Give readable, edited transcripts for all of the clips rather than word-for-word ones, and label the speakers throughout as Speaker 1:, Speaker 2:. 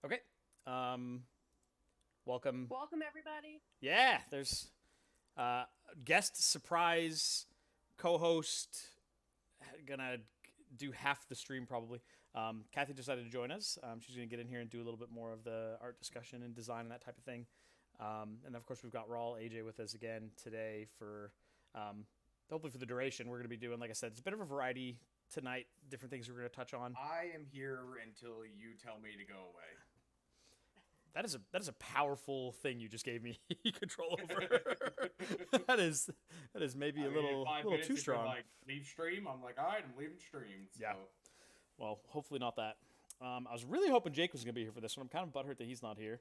Speaker 1: Okay. Um, welcome.
Speaker 2: Welcome, everybody.
Speaker 1: Yeah, there's uh, guest surprise co-host gonna do half the stream probably. Cathy decided to join us. She's gonna get in here and do a little bit more of the art discussion and design and that type of thing. And of course we've got Raul AJ with us again today for um, hopefully for the duration. We're gonna be doing, like I said, it's a bit of a variety tonight. Different things we're gonna touch on.
Speaker 3: I am here until you tell me to go away.
Speaker 1: That is a powerful thing you just gave me control over. That is maybe
Speaker 3: I
Speaker 1: a
Speaker 3: mean, in
Speaker 1: little
Speaker 3: five
Speaker 1: little too
Speaker 3: minutes, if you're
Speaker 1: strong.
Speaker 3: like, leave stream, I'm like, all right, I'm leaving stream.
Speaker 1: Yeah.
Speaker 3: So,
Speaker 1: Well, hopefully not that. I was really hoping Jake was gonna be here for this one. I'm kind of butthurt that he's not here.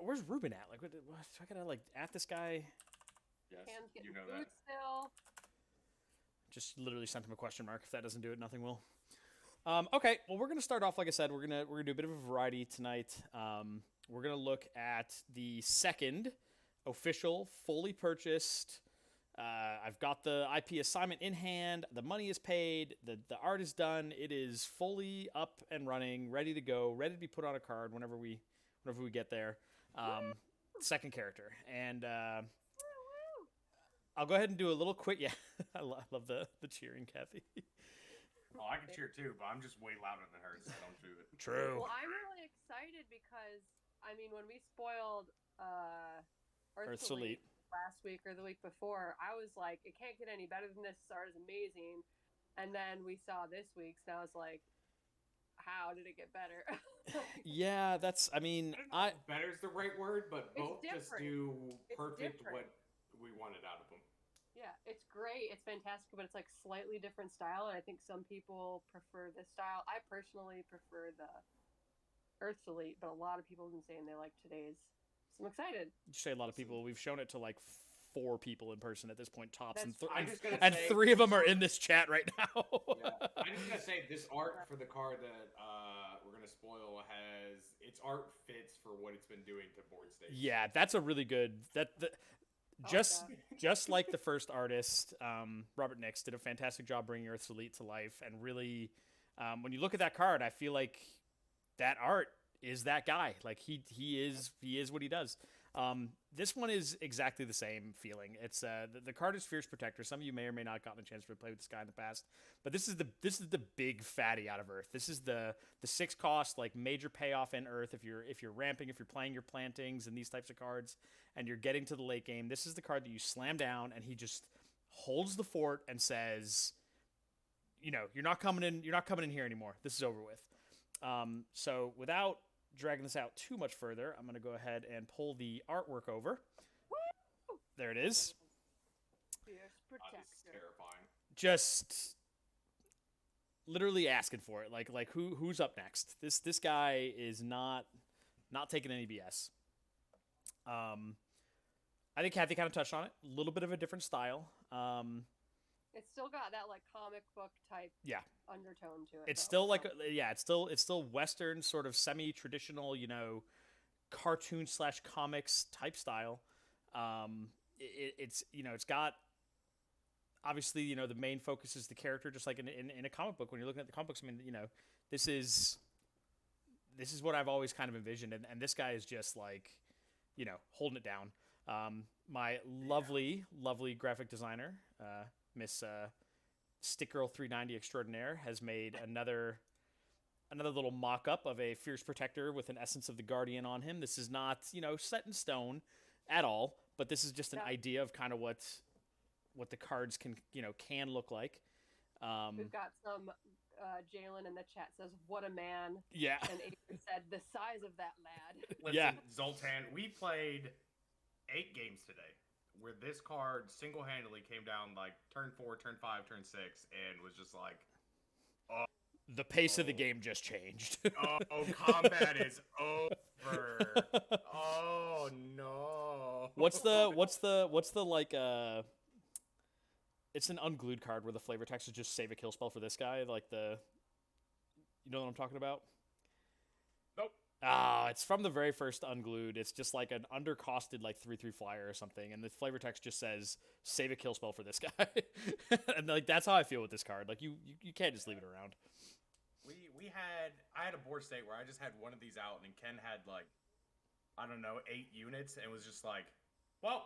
Speaker 1: Where's Ruben at? Like, what, I gotta like at this guy.
Speaker 3: yes,
Speaker 2: Cam's
Speaker 3: you
Speaker 2: getting
Speaker 3: know
Speaker 2: food
Speaker 3: that.
Speaker 2: still.
Speaker 1: Just literally sent him a question mark. If that doesn't do it, nothing will. Okay, well, we're gonna start off like I said. We're gonna do a bit of a variety tonight. We're gonna look at the second official, fully purchased. I've got the IP assignment in hand. The money is paid. The art is done. It is fully up and running, ready to go, ready to be put on a card whenever we get there. Um, Second character, and
Speaker 2: Woo,
Speaker 1: I'll go ahead and do a little quick. Yeah, I love the cheering, Kathy.
Speaker 3: Oh, I can cheer too, but I'm just way louder than her, so don't do it.
Speaker 2: woo.
Speaker 1: True.
Speaker 2: Well, I'm really excited because when we spoiled
Speaker 1: Earth's
Speaker 2: Earth's Elite
Speaker 1: Elite.
Speaker 2: last week or the week before, I was like, it can't get any better than this. This art is amazing. And then we saw this week's, and I was like, how did it get better?
Speaker 1: Yeah, that's. I mean,
Speaker 3: I don't know
Speaker 1: I
Speaker 3: if better is the right word, but
Speaker 2: It's
Speaker 3: both just
Speaker 2: different.
Speaker 3: do
Speaker 2: It's
Speaker 3: perfect
Speaker 2: different.
Speaker 3: what we wanted out of them.
Speaker 2: Yeah, it's great. It's fantastic, but it's like slightly different style, and I think some people prefer this style. I personally prefer the Earth's Elite, but a lot of people have been saying they like today's. So I'm excited.
Speaker 1: say a lot of people. We've shown it to like four people in person at this point, tops,
Speaker 2: That's
Speaker 3: I'm just gonna
Speaker 1: and
Speaker 3: say,
Speaker 1: three of them are in this chat right now.
Speaker 3: yeah, I'm just gonna say this art for the card that we're gonna spoil has its art fits for what it's been doing to board states.
Speaker 1: Yeah, that's a really good.
Speaker 2: Oh
Speaker 1: Just
Speaker 2: yeah.
Speaker 1: just like the first artist, Robert Nix did a fantastic job bringing Earth's Elite to life, and really, when you look at that card, I feel like that art is that guy. Like he is what he does. This one is exactly the same feeling. It's the card is Fierce Protector. Some of you may or may not have gotten a chance to play with this guy in the past, but this is the big fatty out of Earth. This is the 6 cost like major payoff in Earth if you're ramping, if you're playing your plantings and these types of cards, and you're getting to the late game. This is the card that you slam down, and he just holds the fort and says, you're not coming in here anymore. This is over with. So without dragging this out too much further, I'm going to go ahead and pull the artwork over.
Speaker 2: Woo!
Speaker 1: There it is.
Speaker 2: Fierce
Speaker 3: This is
Speaker 2: Protector.
Speaker 3: terrifying.
Speaker 1: Just literally asking for it. Like who's up next? This guy is not taking any BS. I think Kathy kind of touched on it. A little bit of a different style.
Speaker 2: It's still got that like comic book type
Speaker 1: Yeah,
Speaker 2: undertone to it.
Speaker 1: it's
Speaker 2: Though,
Speaker 1: still like
Speaker 2: so.
Speaker 1: yeah, it's still Western sort of semi-traditional, cartoon slash comics type style. It's got obviously the main focus is the character, just like in a comic book. When you're looking at the comic books, I mean, this is this is what I've always kind of envisioned, and this guy is just like holding it down. My lovely lovely graphic designer, Miss Stick Girl 390 Extraordinaire, has made another little mock-up of a Fierce Protector with an essence of the Guardian on him. This is not set in stone at all, but this is just an
Speaker 2: Yeah.
Speaker 1: idea of kind of what the cards can look like.
Speaker 2: We've got some Jalen in the chat says, "What a man,"
Speaker 1: Yeah.
Speaker 2: and Avery said, "The size of that lad."
Speaker 1: Yeah.
Speaker 3: Listen, Zoltan, we played 8 games today where this card single-handedly came down like turn 4, turn 5, turn 6, and was just like,
Speaker 1: The pace of the
Speaker 3: oh,
Speaker 1: game just changed.
Speaker 3: oh, combat is over. Oh no.
Speaker 1: what's the like it's an unglued card where the flavor text is just save a kill spell for this guy, like the you know what I'm talking about?
Speaker 3: Nope.
Speaker 1: Ah, it's from the very first unglued. It's just like an undercosted like 3/3 flyer or something, and the flavor text just says save a kill spell for this guy. And like that's how I feel with this card. Like you can't just leave it around.
Speaker 3: I had a board state where I just had one of these out, and Ken had like, I don't know, 8 units, and was just like, well,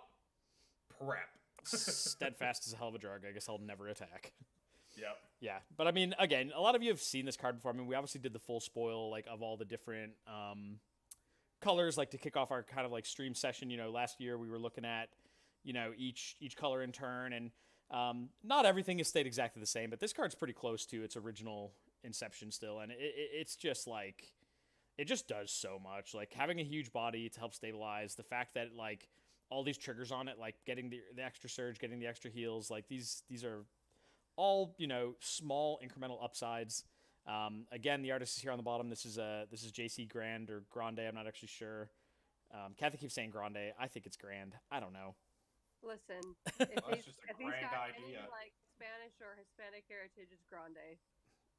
Speaker 3: prep.
Speaker 1: Steadfast is a hell of a drug. I guess I'll never attack.
Speaker 3: Yep.
Speaker 1: Yeah, but I mean, again, a lot of you have seen this card before. I mean, we obviously did the full spoil like of all the different colors, like to kick off our kind of like stream session. Last year we were looking at each color in turn, and not everything has stayed exactly the same, but this card's pretty close to its original inception still, and it's just like it just does so much. Like having a huge body to help stabilize, the fact that like all these triggers on it, like getting the extra surge, getting the extra heals, like these are all small incremental upsides. Again, the artist is here on the bottom. This is JC Grand or Grande. I'm not actually sure. Cathy keeps saying Grande. I think it's Grand. I don't know.
Speaker 2: Listen,
Speaker 3: Well,
Speaker 2: if
Speaker 3: that's
Speaker 2: he's,
Speaker 3: just a
Speaker 2: if he's
Speaker 3: grand
Speaker 2: got
Speaker 3: idea.
Speaker 2: any like Spanish or Hispanic heritage, it's Grande.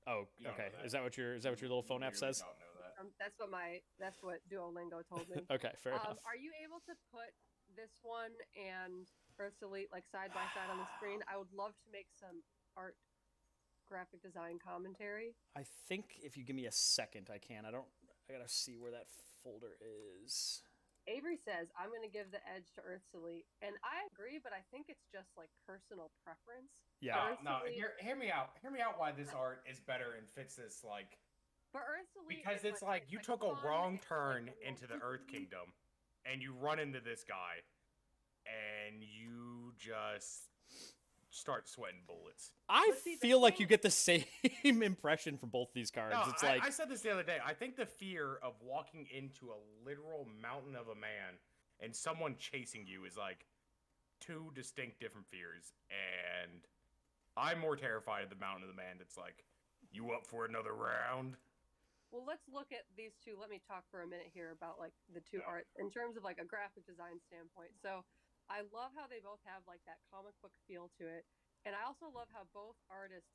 Speaker 1: Oh,
Speaker 3: You don't
Speaker 1: okay.
Speaker 3: know that.
Speaker 1: Is that what your little phone app
Speaker 3: You really
Speaker 1: says?
Speaker 3: don't know that.
Speaker 2: That's what Duolingo told me.
Speaker 1: Okay, fair enough.
Speaker 2: Are you able to put this one and Earth's Elite like side by side on the screen? I would love to make some art graphic design commentary.
Speaker 1: I think if you give me a second, I can. I gotta see where that folder is.
Speaker 2: Avery says, I'm going to give the edge to Earth's Elite. And I agree, but I think it's just like personal preference.
Speaker 1: Yeah.
Speaker 3: No, hear me out. Hear me out why this art is better and fits this, like...
Speaker 2: But Earth's Elite
Speaker 3: Because it's like, you took a
Speaker 2: fun,
Speaker 3: wrong
Speaker 2: it's
Speaker 3: turn
Speaker 2: like-
Speaker 3: into the Earth Kingdom, and you run into this guy, and you just start sweating bullets.
Speaker 1: I
Speaker 2: But see, the
Speaker 1: feel like
Speaker 2: thing-
Speaker 1: you get the same impression from both these cards.
Speaker 3: No,
Speaker 1: It's like
Speaker 3: I said this the other day. I think the fear of walking into a literal mountain of a man and someone chasing you is like two distinct different fears. And I'm more terrified of the mountain of the man that's like, you up for another round?
Speaker 2: Well, let's look at these two. Let me talk for a minute here about like the two
Speaker 3: Yeah.
Speaker 2: art in terms of like a graphic design standpoint. So I love how they both have like that comic book feel to it. And I also love how both artists,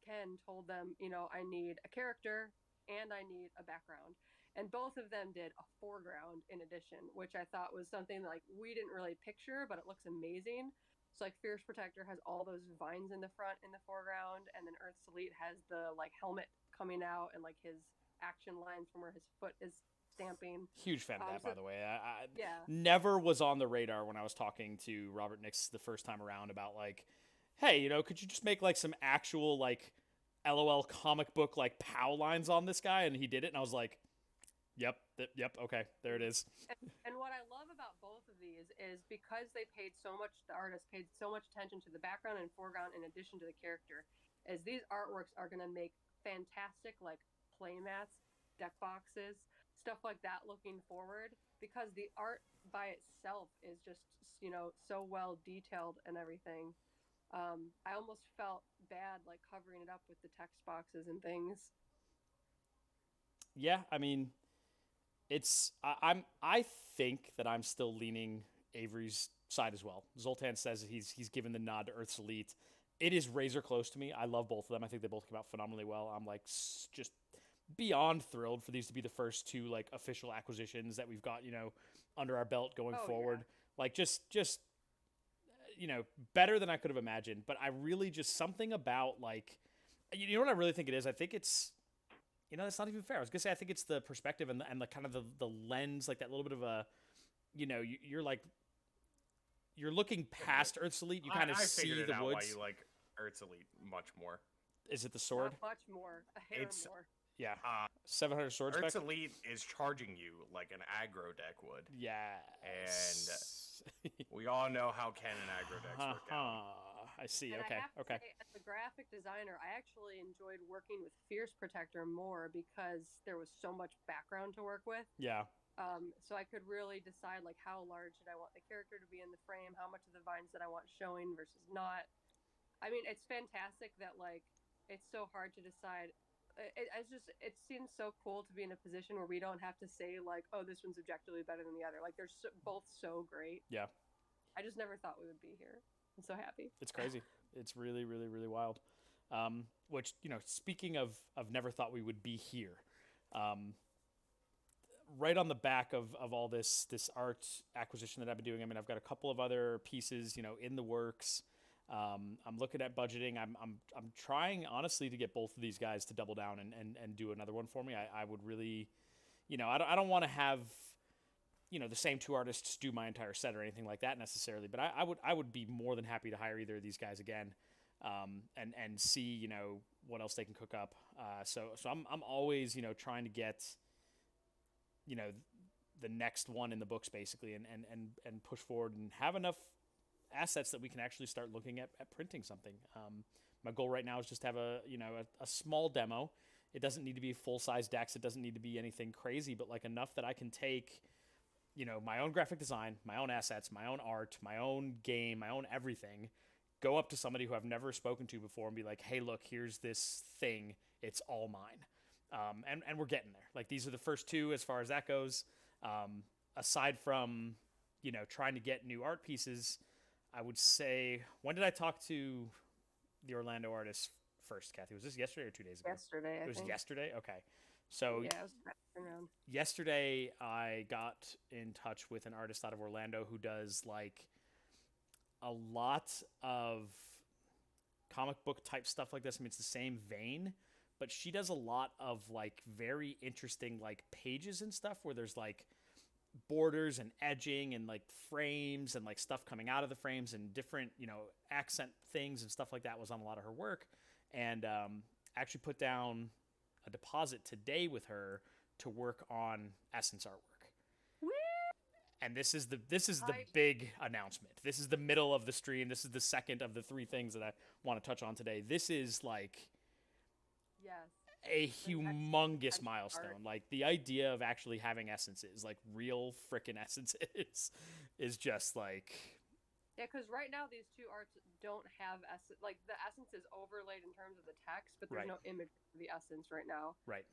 Speaker 2: Ken told them, I need a character and I need a background. And both of them did a foreground in addition, which I thought was something like we didn't really picture, but it looks amazing. So like Fierce Protector has all those vines in the front in the foreground, and then Earth's Elite has the like helmet coming out and like his action lines from where his foot is stamping.
Speaker 1: huge fan of that, by the way. I
Speaker 2: Yeah.
Speaker 1: never was on the radar when I was talking to Robert Nix the first time around about like, hey, could you just make like some actual like LOL comic book like POW lines on this guy? And he did it, and I was like, yep, okay, there it is.
Speaker 2: And what I love about both of these is because the artist paid so much attention to the background and foreground in addition to the character, is these artworks are going to make fantastic like play mats, deck boxes, stuff like that looking forward, because the art by itself is just, so well detailed and everything. I almost felt bad like covering it up with the text boxes and things.
Speaker 1: Yeah, I mean, I think that I'm still leaning Avery's side as well. Zoltan says he's given the nod to Earth's Elite. It is razor close to me. I love both of them. I think they both came out phenomenally well. I'm like just beyond thrilled for these to be the first two like official acquisitions that we've got, under our belt going forward.
Speaker 2: Yeah.
Speaker 1: Like just better than I could have imagined. But I really just something about like, you know what I really think it is? I think it's, that's not even fair. I was gonna say I think it's the perspective and the kind of the lens, like that little bit of a, you're like, you're looking past Earth's Elite. You kind of see
Speaker 3: figured it
Speaker 1: the
Speaker 3: out
Speaker 1: woods.
Speaker 3: why you like Earth's Elite much more.
Speaker 1: Is it the sword?
Speaker 2: Not much more, a hair
Speaker 3: It's-
Speaker 2: more.
Speaker 1: Yeah. 700 sword
Speaker 3: Earth's
Speaker 1: spec.
Speaker 3: Elite is charging you like an aggro deck would.
Speaker 1: Yeah.
Speaker 3: We all know how Ken and aggro decks work out.
Speaker 1: I see.
Speaker 2: And
Speaker 1: Okay.
Speaker 2: I have to
Speaker 1: Okay.
Speaker 2: say, as a graphic designer, I actually enjoyed working with Fierce Protector more because there was so much background to work with.
Speaker 1: Yeah.
Speaker 2: So I could really decide like how large did I want the character to be in the frame, how much of the vines that I want showing versus not. I mean, it's fantastic that like it's so hard to decide. It seems so cool to be in a position where we don't have to say like, oh, this one's objectively better than the other. Like they're both so great.
Speaker 1: Yeah.
Speaker 2: I just never thought we would be here. I'm so happy.
Speaker 1: It's crazy. It's really, really, really wild. Which, speaking of never thought we would be here. Right on the back of all this art acquisition that I've been doing, I mean, I've got a couple of other pieces, in the works. I'm looking at budgeting. I'm trying honestly to get both of these guys to double down and do another one for me. I would really, I don't want to have, the same two artists do my entire set or anything like that necessarily. But I would be more than happy to hire either of these guys again, and see what else they can cook up. So I'm always trying to get the next one in the books basically, and push forward and have enough assets that we can actually start looking at printing something. My goal right now is just to have a small demo. It doesn't need to be full size decks. It doesn't need to be anything crazy, but like enough that I can take, my own graphic design, my own assets, my own art, my own game, my own everything, go up to somebody who I've never spoken to before and be like, hey, look, here's this thing. It's all mine. And we're getting there. Like, these are the first two as far as that goes. Aside from, trying to get new art pieces, I would say, when did I talk to the Orlando artist first, Cathy? Was this yesterday or 2 days ago?
Speaker 2: Yesterday, I
Speaker 1: It was
Speaker 2: think.
Speaker 1: yesterday? Okay. So
Speaker 2: Yeah, it was around.
Speaker 1: yesterday I got in touch with an artist out of Orlando who does like a lot of comic book type stuff like this. I mean, it's the same vein, but she does a lot of like very interesting like pages and stuff where there's like borders and edging and like frames and like stuff coming out of the frames and different accent things and stuff like that was on a lot of her work. And actually put down a deposit today with her to work on Essence artwork.
Speaker 2: Woo!
Speaker 1: And this is the big announcement. This is the middle of the stream. This is the second of the three things that I want to touch on today. This is like
Speaker 2: Yes.
Speaker 1: a humongous milestone. Like, the idea of actually having essences, like real freaking essences, is just like...
Speaker 2: Yeah, because right now these two arts don't have essence. Like, the essence is overlaid in terms of the text, but there's
Speaker 1: Right.
Speaker 2: no image of the essence right now.
Speaker 1: Right.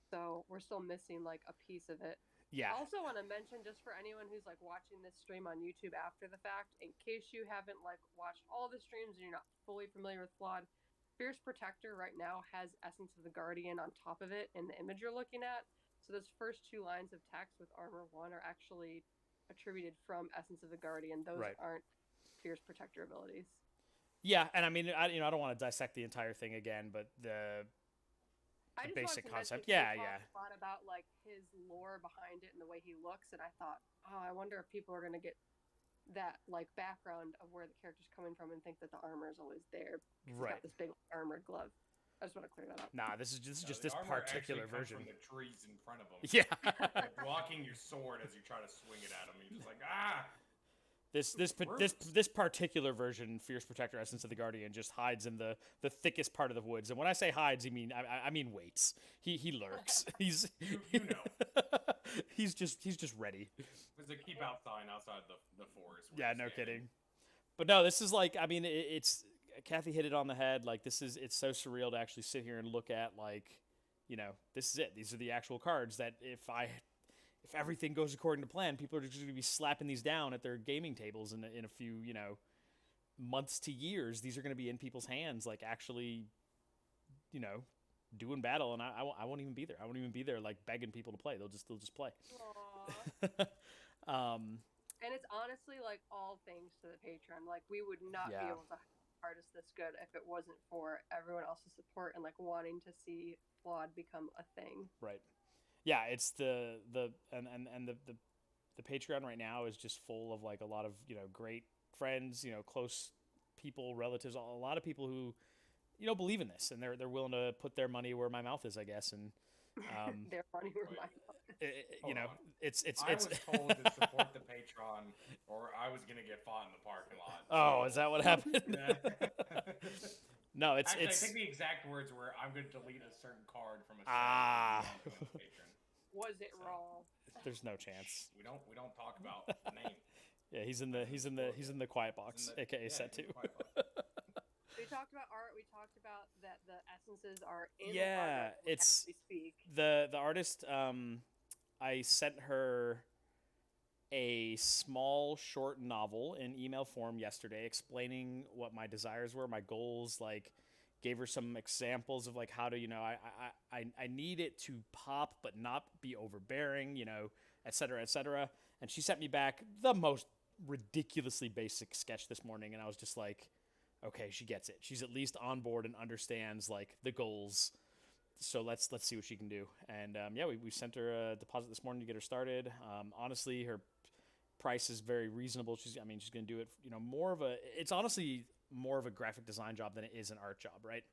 Speaker 2: So we're still missing like a piece of it.
Speaker 1: Yeah.
Speaker 2: I also want to mention, just for anyone who's like watching this stream on YouTube after the fact, in case you haven't like watched all the streams and you're not fully familiar with Flawed, Fierce Protector right now has Essence of the Guardian on top of it in the image you're looking at. So those first two lines of text with Armor 1 are actually attributed from Essence of the Guardian. Those
Speaker 1: Right.
Speaker 2: aren't Fierce Protector abilities.
Speaker 1: Yeah, and I mean, I don't want to dissect the entire thing again, but the
Speaker 2: I just
Speaker 1: basic
Speaker 2: wanted to
Speaker 1: concept.
Speaker 2: mention,
Speaker 1: Yeah,
Speaker 2: we
Speaker 1: yeah.
Speaker 2: talked a lot about like his lore behind it and the way he looks, and I thought, oh, I wonder if people are gonna get that like background of where the character's coming from and think that the armor is always there. He's
Speaker 1: Right.
Speaker 2: got this big armored glove. I just want to clear that up.
Speaker 1: Nah, this is just
Speaker 3: No,
Speaker 1: this
Speaker 3: the armor
Speaker 1: particular
Speaker 3: actually comes
Speaker 1: version.
Speaker 3: from the trees in front of them.
Speaker 1: Yeah.
Speaker 3: Like blocking your sword as you try to swing it at them. You're just like, ah!
Speaker 1: This particular version, Fierce Protector Essence of the Guardian, just hides in the thickest part of the woods. And when I say hides, I mean waits. He lurks. He's
Speaker 3: You know.
Speaker 1: he's just ready.
Speaker 3: There's a keep out sign outside the forest. where
Speaker 1: Yeah,
Speaker 3: he's
Speaker 1: no
Speaker 3: standing.
Speaker 1: kidding. But no, this is like, I mean, it's Cathy hit it on the head. Like, it's so surreal to actually sit here and look at, like, this is it. These are the actual cards that if everything goes according to plan, people are just going to be slapping these down at their gaming tables in a few, months to years. These are going to be in people's hands, like, actually, doing battle, and I won't even be there. I won't even be there, like, begging people to play. They'll just play.
Speaker 2: Aww. And it's honestly like all thanks to the Patreon. Like, we would not be
Speaker 1: Yeah.
Speaker 2: able to hire artists this good if it wasn't for everyone else's support and like wanting to see Flawed become a thing.
Speaker 1: Right. Yeah, it's the Patreon right now is just full of like a lot of, great friends, close people, relatives, a lot of people who, believe in this, and they're willing to put their money where my mouth is, I guess. And
Speaker 2: Their money were
Speaker 3: Wait.
Speaker 2: mine.
Speaker 3: Hold on.
Speaker 1: it's
Speaker 3: I was told to support the Patreon, or I was gonna get fought in the parking lot.
Speaker 1: Oh, is that what happened?
Speaker 3: Yeah.
Speaker 1: No, it's
Speaker 3: Actually, I think the exact words were, "I'm gonna delete a certain card from a set
Speaker 1: Ah.
Speaker 3: if you want to become a patron."
Speaker 2: Was it raw?
Speaker 1: there's no chance.
Speaker 3: We don't talk about the name.
Speaker 1: Yeah, he's in the quiet box, aka
Speaker 3: Yeah,
Speaker 1: set
Speaker 3: he's in
Speaker 1: 2.
Speaker 3: the quiet box.
Speaker 2: We talked about art. We talked about that the essences are in
Speaker 1: Yeah,
Speaker 2: the
Speaker 1: it's-
Speaker 2: as we speak.
Speaker 1: The artist, I sent her a small short novel in email form yesterday explaining what my desires were, my goals, like gave her some examples of like how to, I need it to pop but not be overbearing, et cetera, et cetera. And she sent me back the most ridiculously basic sketch this morning, and I was just like, okay, she gets it. She's at least on board and understands like the goals. So let's see what she can do. And we sent her a deposit this morning to get her started. Honestly, her price is very reasonable. She's going to do it. It's honestly more of a graphic design job than it is an art job, right?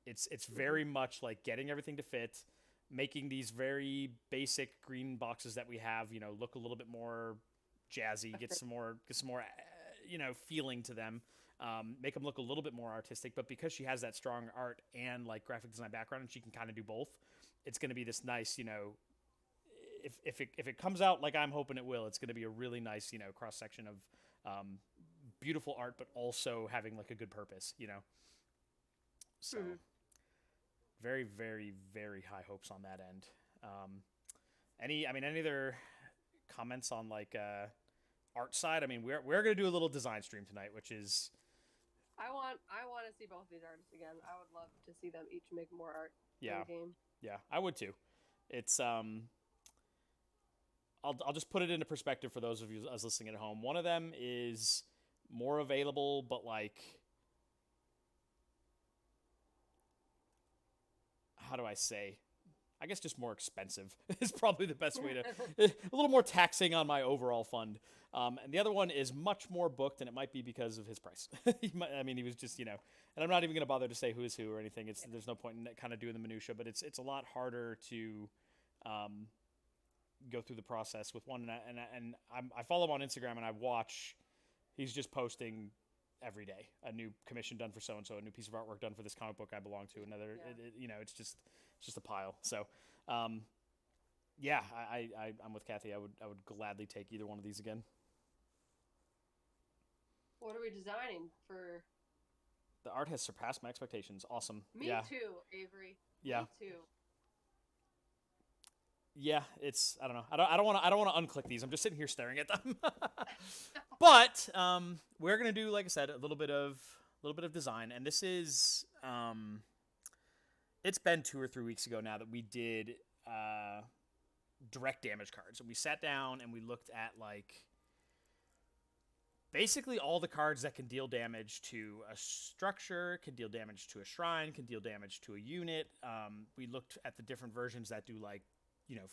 Speaker 1: It's very much like getting everything to fit, making these very basic green boxes that we have, look a little bit more jazzy, get some more feeling to them. Make them look a little bit more artistic, but because she has that strong art and like graphic design background and she can kind of do both, it's going to be this nice, if it comes out like I'm hoping it will, it's going to be a really nice, cross section of beautiful art, but also having like a good purpose, So very, very, very high hopes on that end. Any other comments on like art side? I mean, we're going to do a little design stream tonight, which is
Speaker 2: I want to see both these artists again. I would love to see them each make more art in the game.
Speaker 1: Yeah, I would too. It's I'll just put it into perspective for those of you us listening at home. One of them is more available, but like, how do I say? I guess just more expensive is probably the best way to, a little more taxing on my overall fund. And the other one is much more booked, and it might be because of his price. He was just, and I'm not even going to bother to say who is who or anything. There's no point in kind of doing the minutia, but it's a lot harder to go through the process with one. And I follow him on Instagram, and I watch. He's just posting every day a new commission done for so and so, a new piece of artwork done for this comic book I belong to. Another, it's just a pile. So, I'm with Cathy. I would gladly take either one of these again.
Speaker 2: What are we designing for?
Speaker 1: The art has surpassed my expectations. Awesome.
Speaker 2: Me too, Avery.
Speaker 1: Yeah.
Speaker 2: Me too.
Speaker 1: Yeah, it's I don't know. I don't want to unclick these. I'm just sitting here staring at them. But we're gonna do, like I said, a little bit of design, and this is it's been 2 or 3 weeks ago now that we did direct damage cards, and we sat down and we looked at like basically all the cards that can deal damage to a structure, can deal damage to a shrine, can deal damage to a unit. We looked at the different versions that do like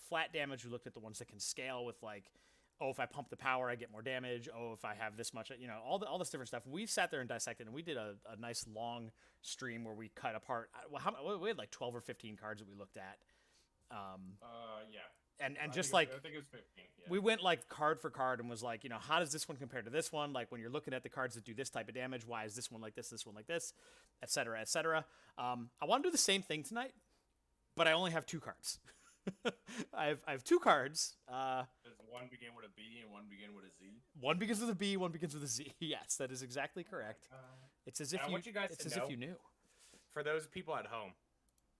Speaker 1: flat damage. We looked at the ones that can scale with like, oh, if I pump the power, I get more damage. Oh, if I have this much, all this different stuff. We sat there and dissected, and we did a nice long stream where we cut apart. We had like 12 or 15 cards that we looked at.
Speaker 3: Yeah.
Speaker 1: And
Speaker 3: I
Speaker 1: just
Speaker 3: think
Speaker 1: like,
Speaker 3: I think it was 15. Yeah.
Speaker 1: we went like card for card and was like, how does this one compare to this one? Like when you're looking at the cards that do this type of damage, why is this one like this one like this, et cetera, et cetera. I want to do the same thing tonight, but I only have 2 cards. I have 2 cards.
Speaker 3: Does one begin with a B and one begin with a Z?
Speaker 1: One begins with a B, one begins with a Z. Yes, that is exactly correct. It's as if
Speaker 3: I want you guys
Speaker 1: it's
Speaker 3: to
Speaker 1: as
Speaker 3: know,
Speaker 1: if you knew.
Speaker 3: For those people at home,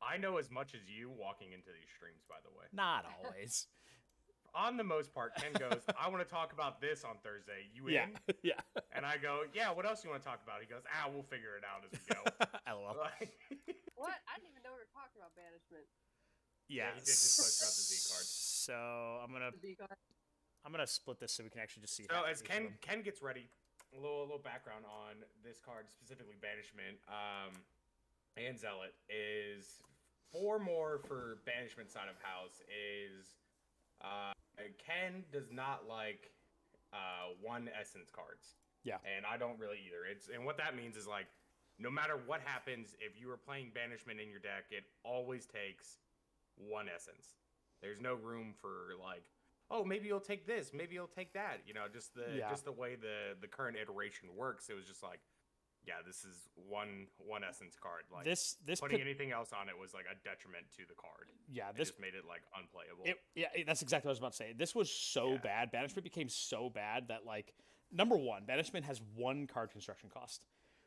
Speaker 3: I know as much as you walking into these streams, by the way.
Speaker 1: Not always.
Speaker 3: On the most part, Ken goes, I want to talk about this on Thursday. You in?
Speaker 1: Yeah.
Speaker 3: And I go, yeah, what else do you want to talk about? He goes, we'll figure it out as we go.
Speaker 1: LOL.
Speaker 2: What? I didn't even know we were talking about banishment.
Speaker 1: Yeah,
Speaker 3: he did just post about the Z card.
Speaker 1: So I'm gonna split this so we can actually just see.
Speaker 3: So as Ken gets ready, a little background on this card, specifically banishment, and zealot is 4 more for banishment side of house is Ken does not like 1 essence cards.
Speaker 1: Yeah.
Speaker 3: And I don't really either. And what that means is like no matter what happens, if you are playing banishment in your deck, it always takes 1 essence. There's no room for like, oh, maybe you'll take this, maybe you'll take that. Just the way the current iteration works. It was just like, yeah, this is one essence card. Like
Speaker 1: this
Speaker 3: putting anything else on it was like a detriment to the card.
Speaker 1: Yeah,
Speaker 3: this just made it like unplayable.
Speaker 1: That's exactly what I was about to say. This was so bad. Banishment became so bad that like, number one, banishment has 1 card construction cost,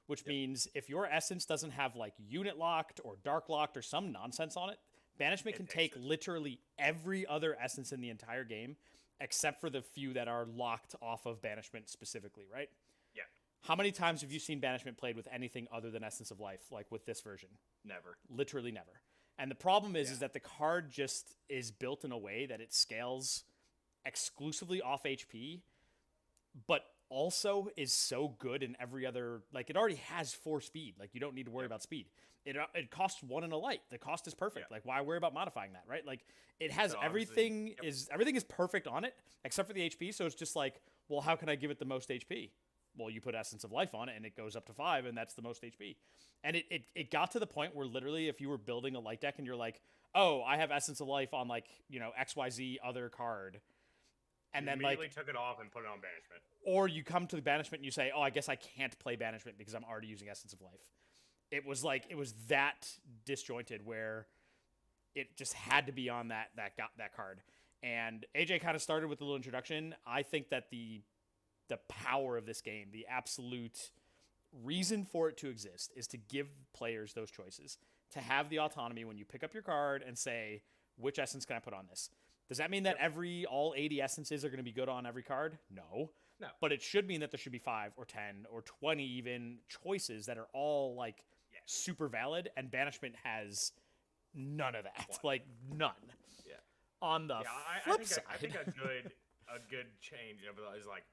Speaker 1: which means if your essence doesn't have like unit locked or dark locked or some nonsense on it, banishment can take literally every other essence in the entire game, except for the few that are locked off of banishment specifically, right?
Speaker 3: Yeah.
Speaker 1: How many times have you seen banishment played with anything other than Essence of Life, like with this version?
Speaker 3: Never.
Speaker 1: Literally never. And the problem is that the card just is built in a way that it scales exclusively off HP, but also is so good in every other, like it already has 4 speed. Like you don't need to worry about speed. It costs 1 in a light. The cost is perfect. Like why worry about modifying that, right? Like it has
Speaker 3: So
Speaker 1: everything
Speaker 3: obviously,
Speaker 1: everything is perfect on it except for the HP. So it's just like, well, how can I give it the most HP? Well, you put Essence of Life on it and it goes up to 5 and that's the most HP. And it got to the point where literally if you were building a light deck and you're like, oh, I have Essence of Life on like, XYZ other card. And
Speaker 3: you
Speaker 1: then
Speaker 3: immediately
Speaker 1: like,
Speaker 3: took it off and put it on banishment.
Speaker 1: or you come to the banishment and you say, oh, I guess I can't play banishment because I'm already using Essence of Life. It was that disjointed where it just had to be on that card. And AJ kind of started with a little introduction. I think that the power of this game, the absolute reason for it to exist, is to give players those choices, to have the autonomy when you pick up your card and say, which essence can I put on this? Does that mean that all 80 essences are going to be good on every card? No. But it should mean that there should be 5 or 10 or 20 even choices that are all like super valid, and banishment has none of that. Like none.
Speaker 3: Yeah.
Speaker 1: On the flip side,
Speaker 3: I think a good change is like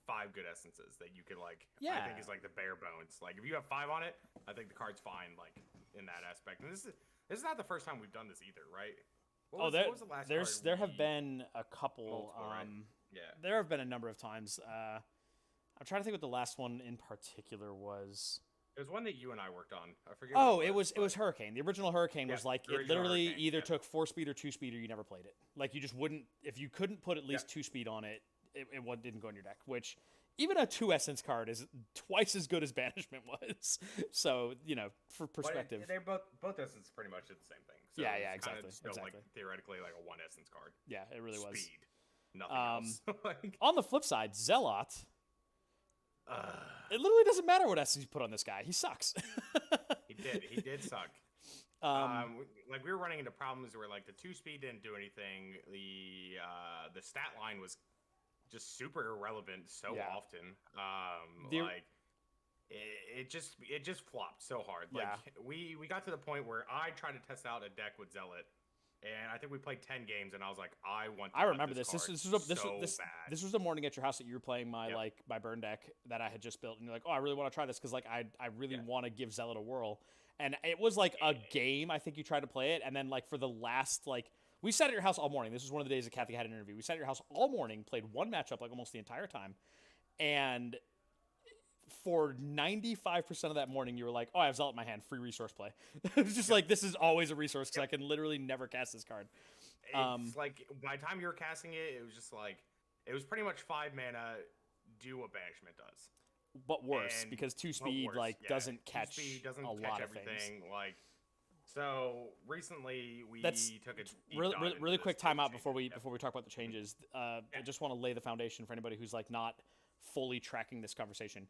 Speaker 3: 5 good essences that you could like.
Speaker 1: Yeah.
Speaker 3: I think is like the bare bones. Like if you have 5 on it, I think the card's fine. Like in that aspect. And this is not the first time we've done this either, right? What was the last card
Speaker 1: there have been a couple.
Speaker 3: Multiple, right? Yeah.
Speaker 1: There have been a number of times. I'm trying to think what the last one in particular was.
Speaker 3: It was one that you and I worked on. I forget.
Speaker 1: Oh, it was Hurricane. The original Hurricane was like it literally
Speaker 3: Hurricane,
Speaker 1: either took 4 speed or 2 speed, or you never played it. Like you just wouldn't, if you couldn't put at least 2 speed on it, it didn't go in your deck. Which even a 2 essence card is twice as good as banishment was. So for perspective,
Speaker 3: they're both essences pretty much did the same thing. So
Speaker 1: yeah,
Speaker 3: it's
Speaker 1: exactly.
Speaker 3: Kind of still like theoretically like a 1 essence card.
Speaker 1: Yeah, it really was.
Speaker 3: Speed, nothing else.
Speaker 1: On the flip side, Zealot. It literally doesn't matter what essence you put on this guy. He sucks.
Speaker 3: He did suck. Like we were running into problems where like the 2 speed didn't do anything. The stat line was just super irrelevant so often. It just flopped so hard. Like we got to the point where I tried to test out a deck with Zealot, and I think we played 10 games, and I was like, I remember this.
Speaker 1: This was the morning at your house that you were playing my burn deck that I had just built, and you're like, oh, I really want to try this because like I really want to give Zealot a whirl. And it was like a game. I think you tried to play it, and then like for the last we sat at your house all morning. This was one of the days that Cathy had an interview. We sat at your house all morning, played one matchup like almost the entire time, and for 95% of that morning, you were like, oh, I have Zealot in my hand, free resource play. It was just like, this is always a resource because I can literally never cast this card.
Speaker 3: It's like, by the time you were casting it, it was just like, it was pretty much 5 mana, do what banishment does.
Speaker 1: But worse, because 2 speed, doesn't catch a lot of things.
Speaker 3: Like, so recently we took a
Speaker 1: really quick timeout before we talk about the changes. I just want to lay the foundation for anybody who's like not fully tracking this conversation.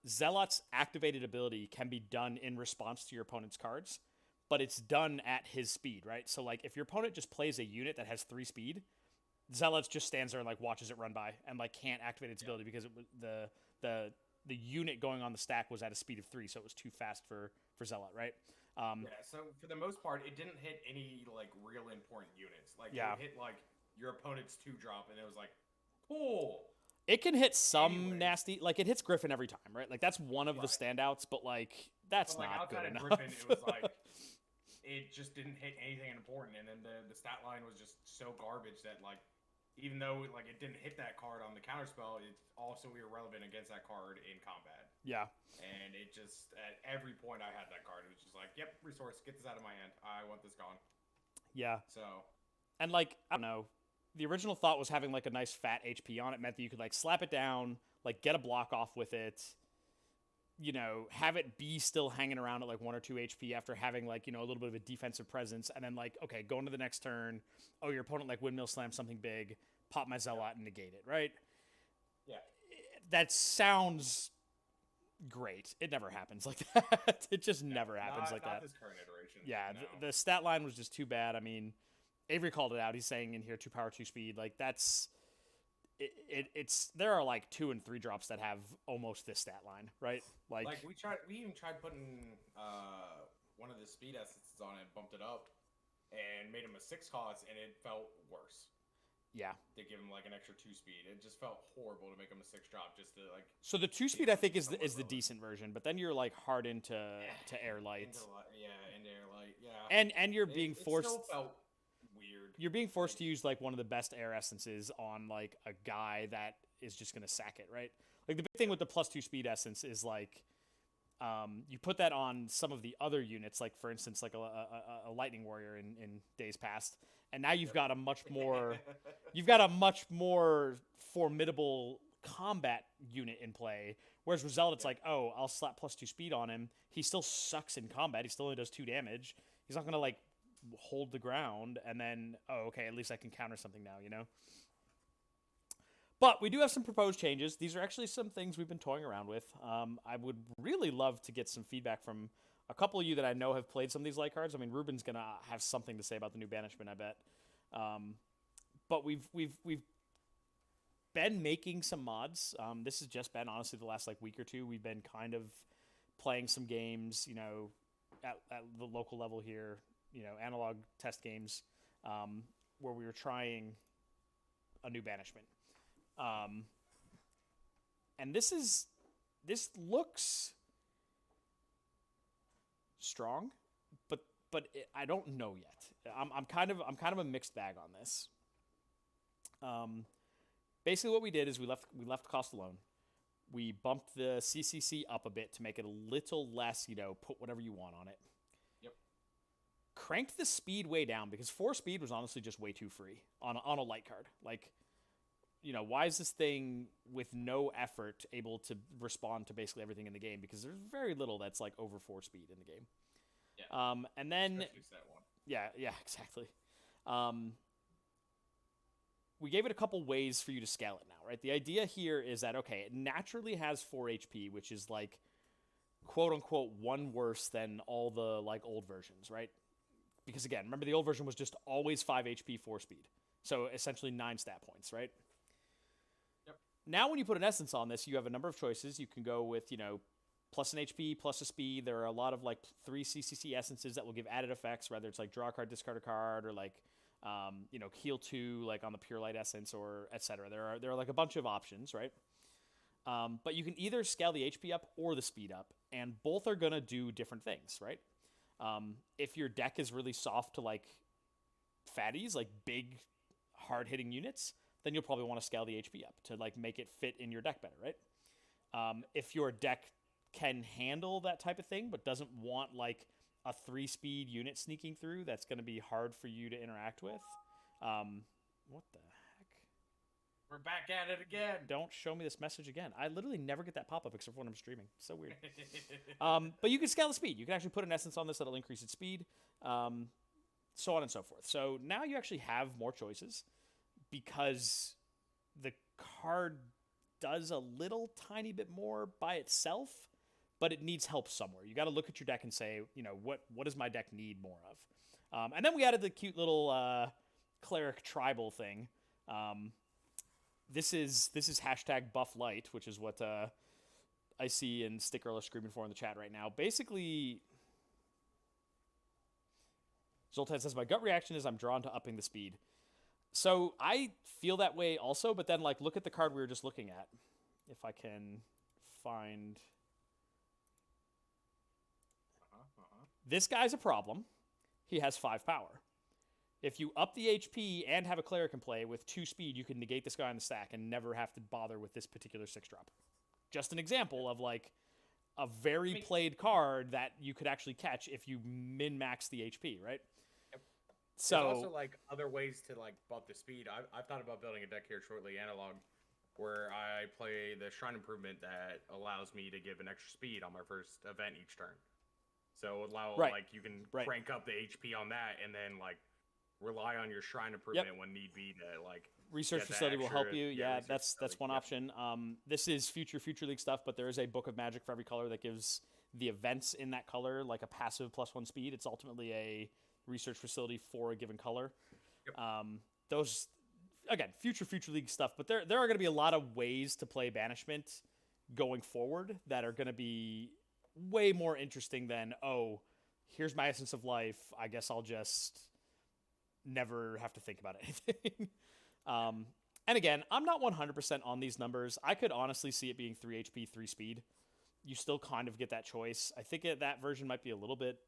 Speaker 1: Zealot's activated ability can be done in response to your opponent's cards, but it's done at his speed, right? So like if your opponent just plays a unit that has 3 speed, Zealot just stands there and like watches it run by and like can't activate its ability because the unit going on the stack was at a speed of 3, so it was too fast for Zealot, right?
Speaker 3: So for the most part, it didn't hit any like real important units. Like it hit like your opponent's 2-drop, and it was like, cool.
Speaker 1: It can hit some nasty, like it hits Griffin every time, right? Like that's one of the standouts, but like that's not good enough.
Speaker 3: Griffin, it was like it just didn't hit anything important, and then the stat line was just so garbage that like even though like it didn't hit that card on the counterspell, it's also irrelevant against that card in combat. Yeah. And it just at every point I had that card, it was just like, yep, resource, get this out of my hand. I want this gone.
Speaker 1: Yeah.
Speaker 3: So.
Speaker 1: And like I don't know. The original thought was having like a nice fat HP on it meant that you could like slap it down, like get a block off with it, have it be still hanging around at like 1 or 2 HP after having like, a little bit of a defensive presence. And then like, okay, go into the next turn. Oh, your opponent like windmill slams something big, pop my Zealot and negate it, right? Yeah. That sounds great. It never happens like that. It just never happens like that.
Speaker 3: Not this current iteration.
Speaker 1: Yeah.
Speaker 3: No.
Speaker 1: The stat line was just too bad. I mean, Avery called it out. He's saying in here 2 power 2 speed. Like that's it's there are like 2 and 3 drops that have almost this stat line, right? Like
Speaker 3: we even tried putting one of the speed essences on it, bumped it up, and made him a 6 cost, and it felt worse.
Speaker 1: Yeah.
Speaker 3: to give him like an extra 2-speed. It just felt horrible to make him a 6-drop just to like.
Speaker 1: So the 2-speed I think is the decent version, but then you're like hard into air light.
Speaker 3: Into air light. Yeah.
Speaker 1: And you're being forced.
Speaker 3: It still felt weird.
Speaker 1: You're being forced to use like one of the best air essences on like a guy that is just gonna sack it, right? Like the big thing with the +2 speed essence is like, you put that on some of the other units, like for instance, like a lightning warrior in days past, and now you've got a much more, formidable combat unit in play. Whereas with Zelda, it's like, oh, I'll slap +2 speed on him. He still sucks in combat. He still only does 2 damage. He's not gonna like hold the ground, and then, oh, okay, at least I can counter something now, you know? But we do have some proposed changes. These are actually some things we've been toying around with. I would really love to get some feedback from a couple of you that I know have played some of these light cards. I mean, Ruben's going to have something to say about the new banishment, I bet. But we've been making some mods. This has just been, honestly, the last like week or two. We've been kind of playing some games, you know, at the local level here, you know, analog test games, where we were trying a new banishment. And this looks strong, but I don't know yet. I'm kind of a mixed bag on this. Basically what we did is we left cost alone. We bumped the CCC up a bit to make it a little less, you know, put whatever you want on it.
Speaker 3: Yep.
Speaker 1: Cranked the speed way down because 4 speed was honestly just way too free on a light card. Like, you know, why is this thing with no effort able to respond to basically everything in the game? Because there's very little that's like over 4 speed in the game.
Speaker 3: Yeah.
Speaker 1: And then,
Speaker 3: especially set one.
Speaker 1: yeah, exactly. We gave it a couple ways for you to scale it now, right? The idea here is that, okay, it naturally has 4 HP, which is like, quote unquote, 1 worse than all the like old versions, right? Because again, remember the old version was just always 5 HP, 4 speed. So essentially 9 stat points, right? Now, when you put an essence on this, you have a number of choices. You can go with, you know, plus an HP, plus a speed. There are a lot of, like, 3 CCC essences that will give added effects, whether it's, like, draw a card, discard a card, or, like, you know, heal 2, like, on the Pure Light essence, or et cetera. There are, like, a bunch of options, right? But you can either scale the HP up or the speed up, and both are going to do different things, right? If your deck is really soft to, like, fatties, like, big, hard-hitting units, then you'll probably want to scale the HP up to like make it fit in your deck better, right? If your deck can handle that type of thing, but doesn't want like a 3-speed unit sneaking through, that's going to be hard for you to interact with. What the heck?
Speaker 3: We're back at it again.
Speaker 1: Don't show me this message again. I literally never get that pop-up except for when I'm streaming. It's so weird. But you can scale the speed. You can actually put an essence on this that'll increase its speed, so on and so forth. So now you actually have more choices, because the card does a little tiny bit more by itself, but it needs help somewhere. You got to look at your deck and say, you know, what does my deck need more of? And then we added the cute little cleric tribal thing. This is #bufflight, which is what I see and Stick Girl are screaming for in the chat right now. Basically, Zoltan says, my gut reaction is I'm drawn to upping the speed. So I feel that way also, but then like look at the card we were just looking at. If I can find... This guy's a problem. He has 5 power. If you up the HP and have a cleric in play with 2 speed, you can negate this guy on the stack and never have to bother with this particular 6-drop. Just an example of like a very played card that you could actually catch if you min-max the HP, right? So
Speaker 3: there's also like other ways to like bump the speed. I've thought about building a deck here shortly, analog, where I play the Shrine Improvement that allows me to give an extra speed on my first event each turn. So like you can crank up the HP on that, and then like rely on your Shrine Improvement when need be to like
Speaker 1: research facility will help you. Yeah, that's one option. This is future League stuff, but there is a book of magic for every color that gives the events in that color like a passive +1 speed. It's ultimately a research facility for a given color. Those, again, future League stuff, but there are going to be a lot of ways to play banishment going forward that are going to be way more interesting than, oh, here's my essence of life, I guess I'll just never have to think about anything. And again, I'm not 100% on these numbers. I could honestly see it being 3 HP, 3 speed. You still kind of get that choice. I think that version might be a little bit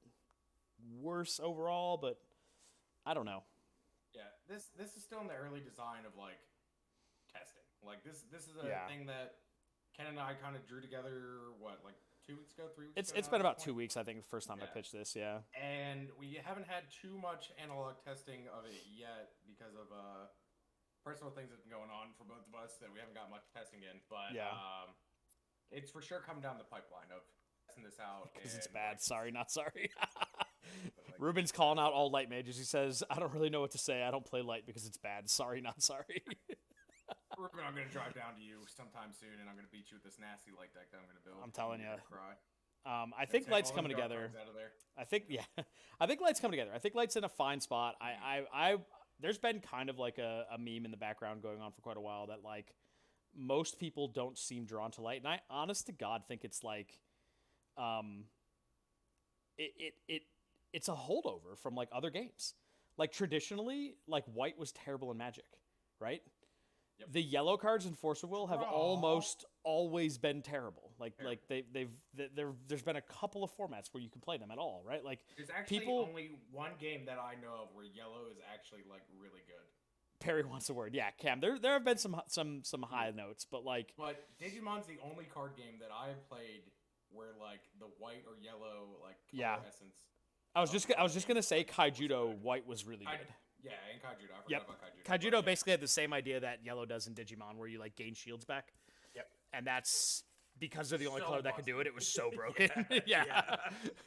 Speaker 1: worse overall, but I don't know.
Speaker 3: Yeah, this is still in the early design of like testing. Like this is a thing that Ken and I kind of drew together. What, like 2 weeks ago, 3 weeks ago?
Speaker 1: It's been about 2 weeks, I think, the first time I pitched this. Yeah,
Speaker 3: and we haven't had too much analog testing of it yet because of personal things that have been going on for both of us that we haven't got much testing in. But it's for sure coming down the pipeline of testing this out.
Speaker 1: Because it's bad. Sorry, not sorry.
Speaker 3: Like,
Speaker 1: Ruben's calling out all light mages. He says, I don't really know what to say. I don't play light because it's bad. Sorry, not sorry.
Speaker 3: Ruben, I'm going to drive down to you sometime soon, and I'm going to beat you with this nasty light deck that I'm going to build.
Speaker 1: I'm telling you.
Speaker 3: Cry.
Speaker 1: I think light's coming together. I think light's coming together. I think light's in a fine spot. There's been kind of like a meme in the background going on for quite a while that like most people don't seem drawn to light, and I honest to God think it's like, it's a holdover from like other games. Like traditionally, like white was terrible in Magic, right?
Speaker 3: Yep.
Speaker 1: The yellow cards in Force of Will have almost always been terrible. There's been a couple of formats where you can play them at all, right? Like
Speaker 3: there's actually only one game that I know of where yellow is actually like really good.
Speaker 1: Perry wants a word. Yeah, Cam. There have been some high notes, but
Speaker 3: Digimon's the only card game that I've played where like the white or yellow like color essence.
Speaker 1: I was just gonna say Kaijudo white was really good.
Speaker 3: Yeah, and Kaijudo. I forgot about Kaijudo.
Speaker 1: Kaijudo basically had the same idea that yellow does in Digimon, where you like gain shields back.
Speaker 3: Yep.
Speaker 1: And that's because they're the only color that could do it. It was so broken. Yeah.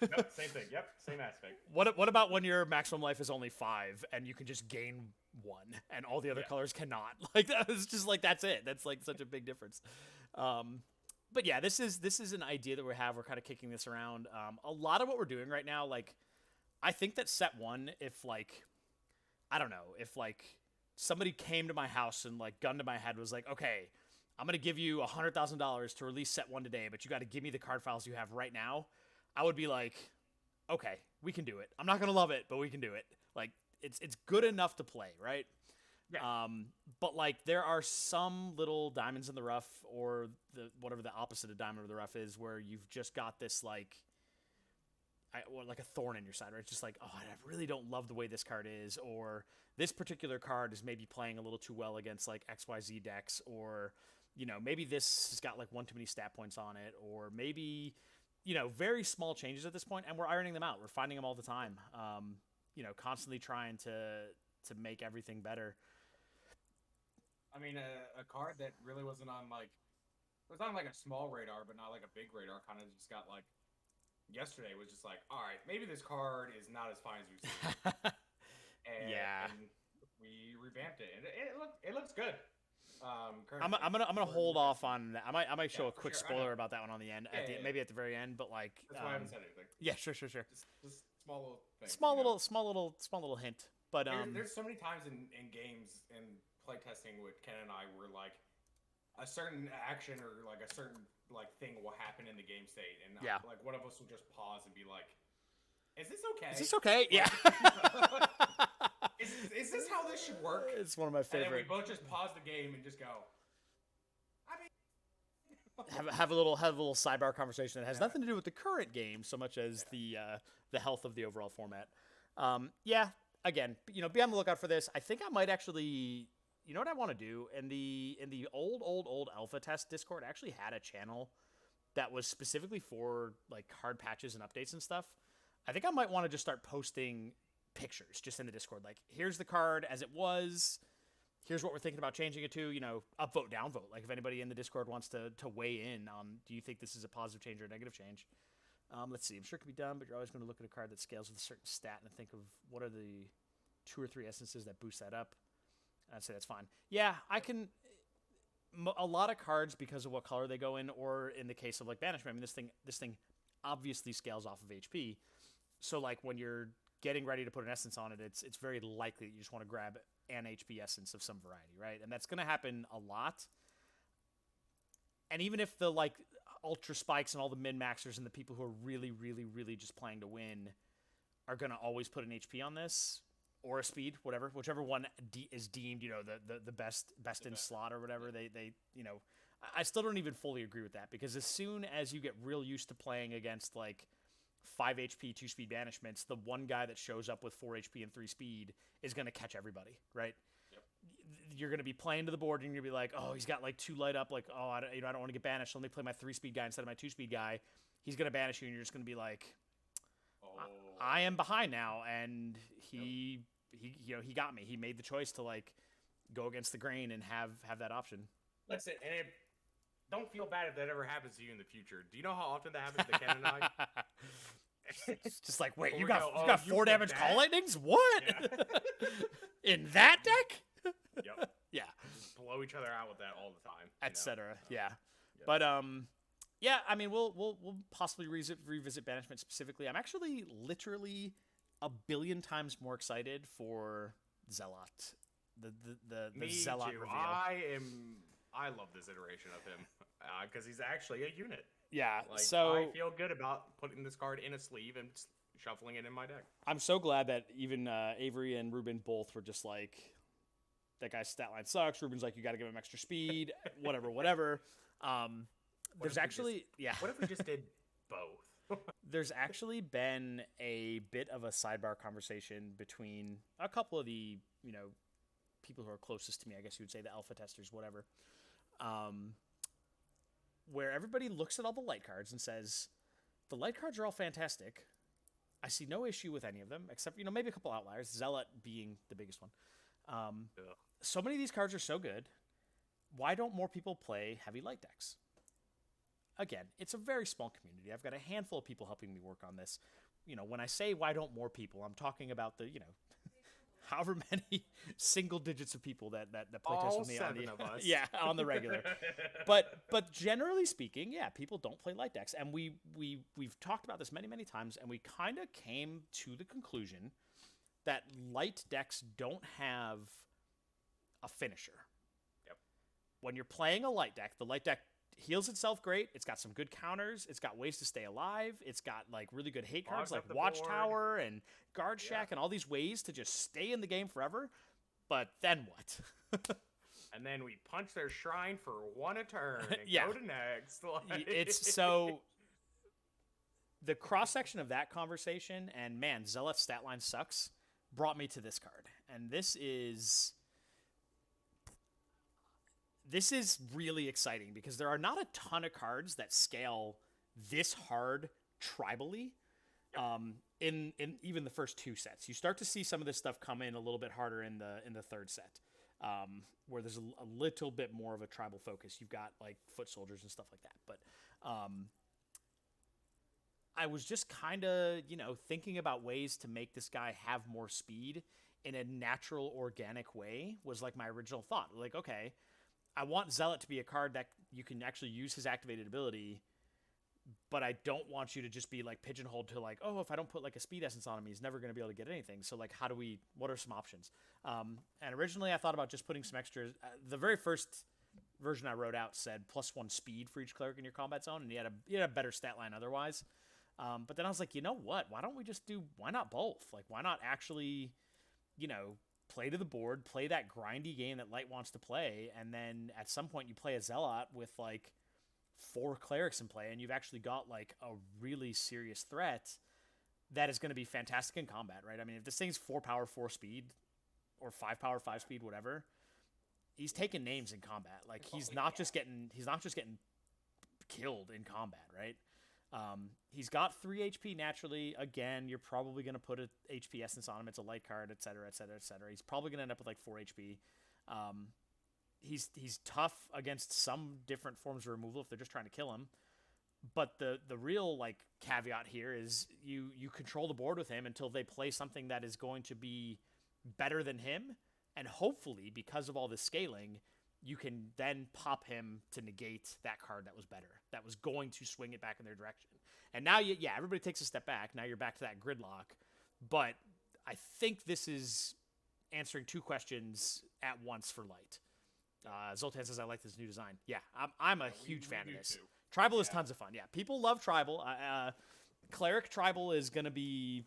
Speaker 3: Nope, same thing. Yep, same aspect.
Speaker 1: What about when your maximum life is only 5 and you can just gain 1 and all the other colors cannot? Like that's just like that's it. That's like such a big difference. But yeah, this is an idea that we have. We're kind of kicking this around. A lot of what we're doing right now, like I think that set 1, if like I don't know, if like somebody came to my house and like gun to my head was like, okay, I'm going to give you $100,000 to release set 1 today, but you got to give me the card files you have right now. I would be like, okay, we can do it. I'm not going to love it, but we can do it. Like it's good enough to play, right?
Speaker 3: Yeah.
Speaker 1: But like there are some little diamonds in the rough, or whatever the opposite of diamond in the rough is, where you've just got this like a thorn in your side, right? It's just like, oh, I really don't love the way this card is, or this particular card is maybe playing a little too well against like XYZ decks, or, you know, maybe this has got like one too many stat points on it, or maybe, you know, very small changes at this point, and we're ironing them out. We're finding them all the time. You know, constantly trying to make everything better.
Speaker 3: I mean, a card that really wasn't on like, it was on like a small radar, but not like a big radar, kind of just got like, yesterday was just like, all right, maybe this card is not as fine as we've seen. and we revamped it, and it looks good.
Speaker 1: I'm gonna hold off on that. I might show a quick spoiler about that one on the end, maybe at the very end, but like
Speaker 3: that's why I haven't said anything.
Speaker 1: Yeah, sure. Just
Speaker 3: small little thing.
Speaker 1: Small little hint. But
Speaker 3: there's so many times in games and playtesting with Ken and I where like a certain action or like a certain like thing will happen in the game state, and like one of us will just pause and be like, "Is this okay?
Speaker 1: Is this okay?" Yeah.
Speaker 3: Is this how this should work?
Speaker 1: It's one of my favorite.
Speaker 3: And then we both just pause the game and just go, I
Speaker 1: mean, have a little sidebar conversation that has nothing to do with the current game so much as the health of the overall format. Again, you know, be on the lookout for this. I think I might actually. You know what I want to do? In the old alpha test Discord, I actually had a channel that was specifically for like card patches and updates and stuff. I think I might want to just start posting pictures just in the Discord. Like, here's the card as it was. Here's what we're thinking about changing it to. You know, upvote, downvote. Like, if anybody in the Discord wants to weigh in on, do you think this is a positive change or a negative change? Let's see. I'm sure it could be done, but you're always going to look at a card that scales with a certain stat and think of what are the 2 or 3 essences that boost that up. I'd say that's fine. Yeah, I can. A lot of cards, because of what color they go in, or in the case of like banishment. I mean, this thing obviously scales off of HP. So like when you're getting ready to put an essence on it, it's very likely that you just want to grab an HP essence of some variety, right? And that's going to happen a lot. And even if the like ultra spikes and all the min maxers and the people who are really, really, really just playing to win are going to always put an HP on this, or a speed, whichever one is deemed, the best in slot or whatever. They I still don't even fully agree with that, because as soon as you get real used to playing against like 5 HP, 2 speed banishments, the one guy that shows up with 4 HP and 3 speed is going to catch everybody, right?
Speaker 3: Yep.
Speaker 1: You're going to be playing to the board and you're going to be like, oh, he's got like 2 light up, like, oh, I don't want to get banished, so let me play my 3 speed guy instead of my 2 speed guy. He's going to banish you, and you're just going to be like, I am behind now, and he got me. He made the choice to like go against the grain and have that option.
Speaker 3: Listen, and don't feel bad if that ever happens to you in the future. Do you know how often that happens to Ken and I?
Speaker 1: It's just like, wait,
Speaker 3: Or
Speaker 1: you
Speaker 3: we
Speaker 1: got
Speaker 3: go,
Speaker 1: you got
Speaker 3: you
Speaker 1: 4
Speaker 3: put
Speaker 1: damage
Speaker 3: that?
Speaker 1: call lightnings? What?
Speaker 3: Yeah.
Speaker 1: In that deck?
Speaker 3: Yep.
Speaker 1: Yeah,
Speaker 3: Just blow each other out with that all the time.
Speaker 1: etc. Yeah.
Speaker 3: Yeah.
Speaker 1: But yeah, I mean, we'll possibly revisit banishment specifically. I'm actually literally a billion times more excited for Zealot. The
Speaker 3: Me
Speaker 1: Zealot
Speaker 3: too.
Speaker 1: reveal.
Speaker 3: I love this iteration of him because he's actually a unit.
Speaker 1: Yeah.
Speaker 3: Like,
Speaker 1: So
Speaker 3: I feel good about putting this card in a sleeve and shuffling it in my deck.
Speaker 1: I'm so glad that even Avery and Ruben both were just like, that guy's stat line sucks. Ruben's like, you got to give him extra speed, whatever. There's actually,
Speaker 3: What if we just did both?
Speaker 1: there's actually been a bit of a sidebar conversation between a couple of the, people who are closest to me, I guess you would say the alpha testers, whatever, where everybody looks at all the light cards and says, the light cards are all fantastic. I see no issue with any of them, except, maybe a couple outliers, Zealot being the biggest one. So many of these cards are so good. Why don't more people play heavy light decks? Again, it's a very small community. I've got a handful of people helping me work on this. When I say why don't more people, I'm talking about the, however many single digits of people that play test
Speaker 3: All
Speaker 1: with me
Speaker 3: 7 of us.
Speaker 1: yeah, on the regular. But generally speaking, yeah, people don't play light decks, and we've talked about this many times, and we kind of came to the conclusion that light decks don't have a finisher.
Speaker 3: Yep.
Speaker 1: When you're playing a light deck, the light deck heals itself great. It's got some good counters. It's got ways to stay alive. It's got like really good hate cards
Speaker 3: Bogs
Speaker 1: like
Speaker 3: up the
Speaker 1: Watchtower and Guard Shack and all these ways to just stay in the game forever. But then what?
Speaker 3: And then we punch their shrine for 1 a turn and
Speaker 1: Yeah.
Speaker 3: go to next. Like...
Speaker 1: It's so... The cross-section of that conversation and, man, Zealot's stat line sucks, brought me to this card. And this is really exciting because there are not a ton of cards that scale this hard tribally in even the first 2 sets. You start to see some of this stuff come in a little bit harder in the third set, where there's a little bit more of a tribal focus. You've got like foot soldiers and stuff like that. But I was just kind of, thinking about ways to make this guy have more speed in a natural, organic way was like my original thought. Like, okay, I want Zealot to be a card that you can actually use his activated ability, but I don't want you to just be like pigeonholed to like, oh, if I don't put like a speed essence on him, he's never going to be able to get anything. So like, what are some options? And originally I thought about just putting some extras. The very first version I wrote out said +1 speed for each cleric in your combat zone, and he had a better stat line otherwise. But then I was like, you know what? Why not both? Like, why not actually, play to the board, play that grindy game that Light wants to play, and then at some point you play a Zealot with like 4 clerics in play, and you've actually got like a really serious threat that is going to be fantastic in combat, right? I mean, if this thing's 4 power, 4 speed, or 5 power, 5 speed, whatever, he's taking names in combat. Like he's not just getting killed in combat, right? He's got 3 HP naturally. Again, you're probably going to put a HP essence on him. It's a light card, etc., etc., etc. He's probably going to end up with like 4 HP. He's tough against some different forms of removal if they're just trying to kill him. But the real like caveat here is you control the board with him until they play something that is going to be better than him, and hopefully because of all this scaling, you can then pop him to negate that card that was better, that was going to swing it back in their direction. And now, everybody takes a step back. Now you're back to that gridlock. But I think this is answering 2 questions at once for Light. Zoltan says, I like this new design. Yeah, I'm a huge fan of this.
Speaker 3: Too.
Speaker 1: Tribal is tons of fun. Yeah, people love Tribal. Cleric Tribal is going to be...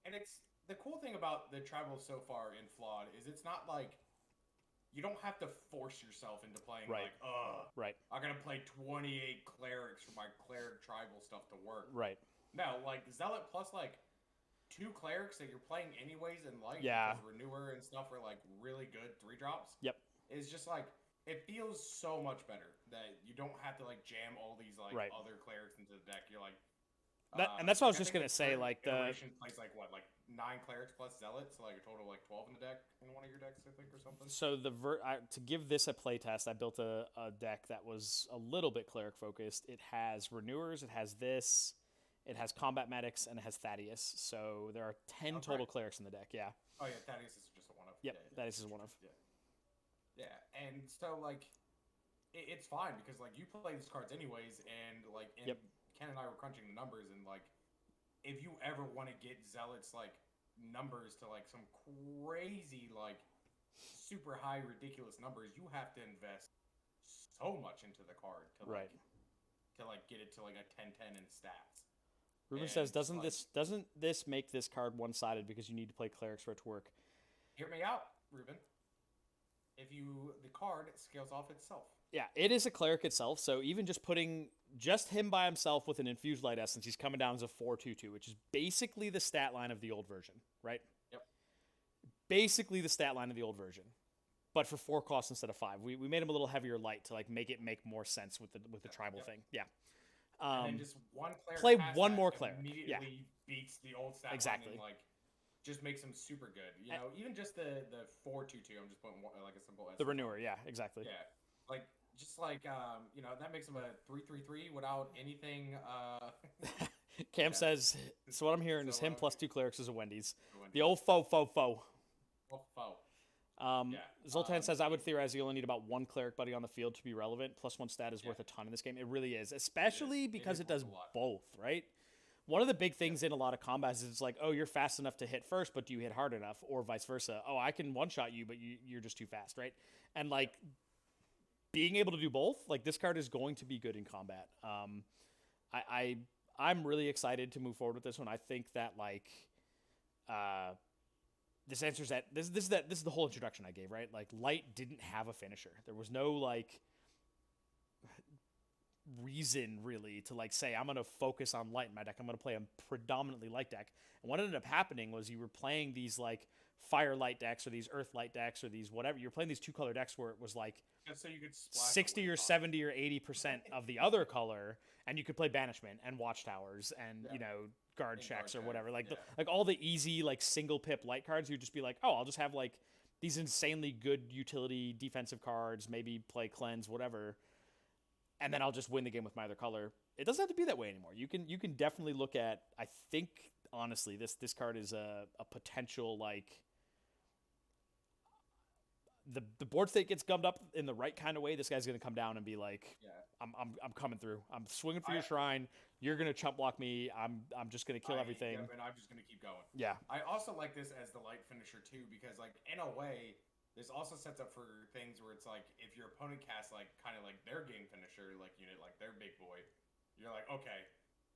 Speaker 3: And it's the cool thing about the tribal so far in Flawed is it's not like you don't have to force yourself into playing
Speaker 1: Right.
Speaker 3: like, I gotta play 28 clerics for my cleric tribal stuff to work.
Speaker 1: Right.
Speaker 3: No, like Zealot plus like 2 clerics that you're playing anyways in light
Speaker 1: Yeah.
Speaker 3: because Renewer and stuff are like really good 3-drops.
Speaker 1: Yep.
Speaker 3: It's just like it feels so much better that you don't have to like jam all these like other clerics into the deck. You're like
Speaker 1: and that's what I was just gonna say. Like the
Speaker 3: plays like what, like 9 clerics plus zealot, so like a total of like 12 in the deck in one of your decks, I think, or something.
Speaker 1: So to give this a playtest, I built a deck that was a little bit cleric focused. It has renewers, it has this, it has combat medics, and it has Thaddeus. So there are 10 total clerics in the deck. Yeah.
Speaker 3: Oh yeah, Thaddeus is just a one of.
Speaker 1: Yep, yeah, Thaddeus is one of.
Speaker 3: Yeah, and so like it's fine because like you play these cards anyways, and like Ken and I were crunching the numbers, and like if you ever want to get zealots like numbers to like some crazy like super high ridiculous numbers, you have to invest so much into the card to like get it to like a 10-10 in stats.
Speaker 1: Ruben says, doesn't this make this card one-sided because you need to play clerics for it to work?
Speaker 3: Hear me out, Ruben. If the card scales off itself.
Speaker 1: Yeah, it is a cleric itself, so even just putting just him by himself with an infused light essence, he's coming down as a 4/2/2, which is basically the stat line of the old version, right?
Speaker 3: Yep.
Speaker 1: Basically the stat line of the old version, but for 4 costs instead of 5. We made him a little heavier light to like make it make more sense with the tribal thing. Yeah.
Speaker 3: And then just one cleric
Speaker 1: play one more cleric.
Speaker 3: Immediately beats the old stat line and like just makes him super good. You know, even just the 4/2/2. I'm just putting like a simple.
Speaker 1: The renewer, yeah, exactly.
Speaker 3: Yeah, like just like you know, that makes him a 3/3/3 without anything.
Speaker 1: Cam says, so what I'm hearing is him plus 2 clerics is a Wendy's. The old faux. Zoltan says, I would theorize you only need about 1 cleric buddy on the field to be relevant. Plus 1 stat is worth a ton in this game. It really is, especially because it does both, right? One of the big things in a lot of combats is it's like, oh, you're fast enough to hit first, but do you hit hard enough? Or vice versa. Oh, I can one-shot you, but you're just too fast, right? And like being able to do both, like this card is going to be good in combat. I'm really excited to move forward with this one. I think that like this answers that this is the whole introduction I gave, right? Like light didn't have a finisher. There was no like reason really to like say I'm going to focus on light in my deck. I'm going to play a predominantly light deck. And what ended up happening was you were playing these like fire light decks or these earth light decks or these whatever. You're playing these 2-color decks where it was like
Speaker 3: so you could
Speaker 1: 60 or 70 or 80% of the other color, and you could play banishment and watchtowers and you know guard checks or whatever. Like like all the easy like single pip light cards, you'd just be like, oh, I'll just have like these insanely good utility defensive cards, maybe play cleanse, whatever. And then I'll just win the game with my other color. It doesn't have to be that way anymore. You can definitely look at, I think, honestly, this card is a potential, like, the board state gets gummed up in the right kind of way. This guy's going to come down and be like, I'm coming through. I'm swinging for your shrine. You're going to chump block me. I'm just going to kill everything.
Speaker 3: Yeah, and I'm just going to keep going.
Speaker 1: Yeah.
Speaker 3: I also like this as the light finisher, too, because, like, in a way, this also sets up for things where it's like if your opponent casts like kind of like their game finisher like unit, like their big boy, you're like, okay,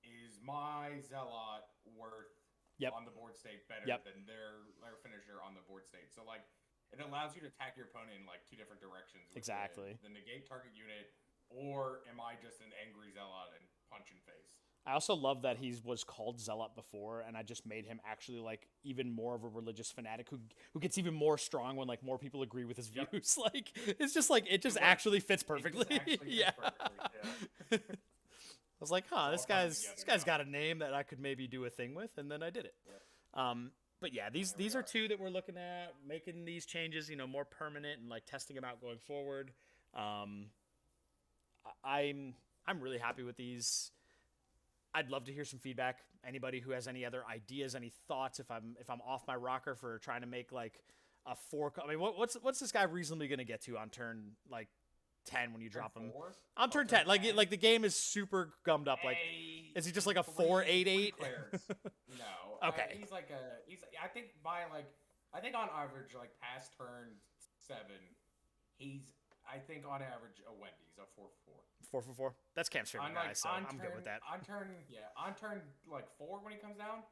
Speaker 3: is my zealot worth on the board state better than their finisher on the board state? So like it allows you to attack your opponent in like 2 different directions.
Speaker 1: Exactly.
Speaker 3: The negate target unit, or am I just an angry zealot and punch in face?
Speaker 1: I also love that he was called Zealot before, and I just made him actually like even more of a religious fanatic who gets even more strong when like more people agree with his views. Like it's just like it just actually fits perfectly. Yeah. I was like, this guy's got a name that I could maybe do a thing with, and then I did it. Yeah. But yeah, these are 2 that we're looking at making these changes, you know, more permanent and like testing them out going forward. I'm really happy with these. I'd love to hear some feedback. Anybody who has any other ideas, any thoughts? If I'm off my rocker for trying to make like a 4. I mean, what's this guy reasonably going to get to on turn like 10 when you drop him? On turn 10, like the game is super gummed up. Like, is he just like a 4/8/8?
Speaker 3: No.
Speaker 1: Okay.
Speaker 3: He's I think on average like past turn 7, he's I think on average a Wendy's a 4/4.
Speaker 1: 4/4. That's Cam's favorite guy, so I'm good with that.
Speaker 3: On turn like 4 when he comes down.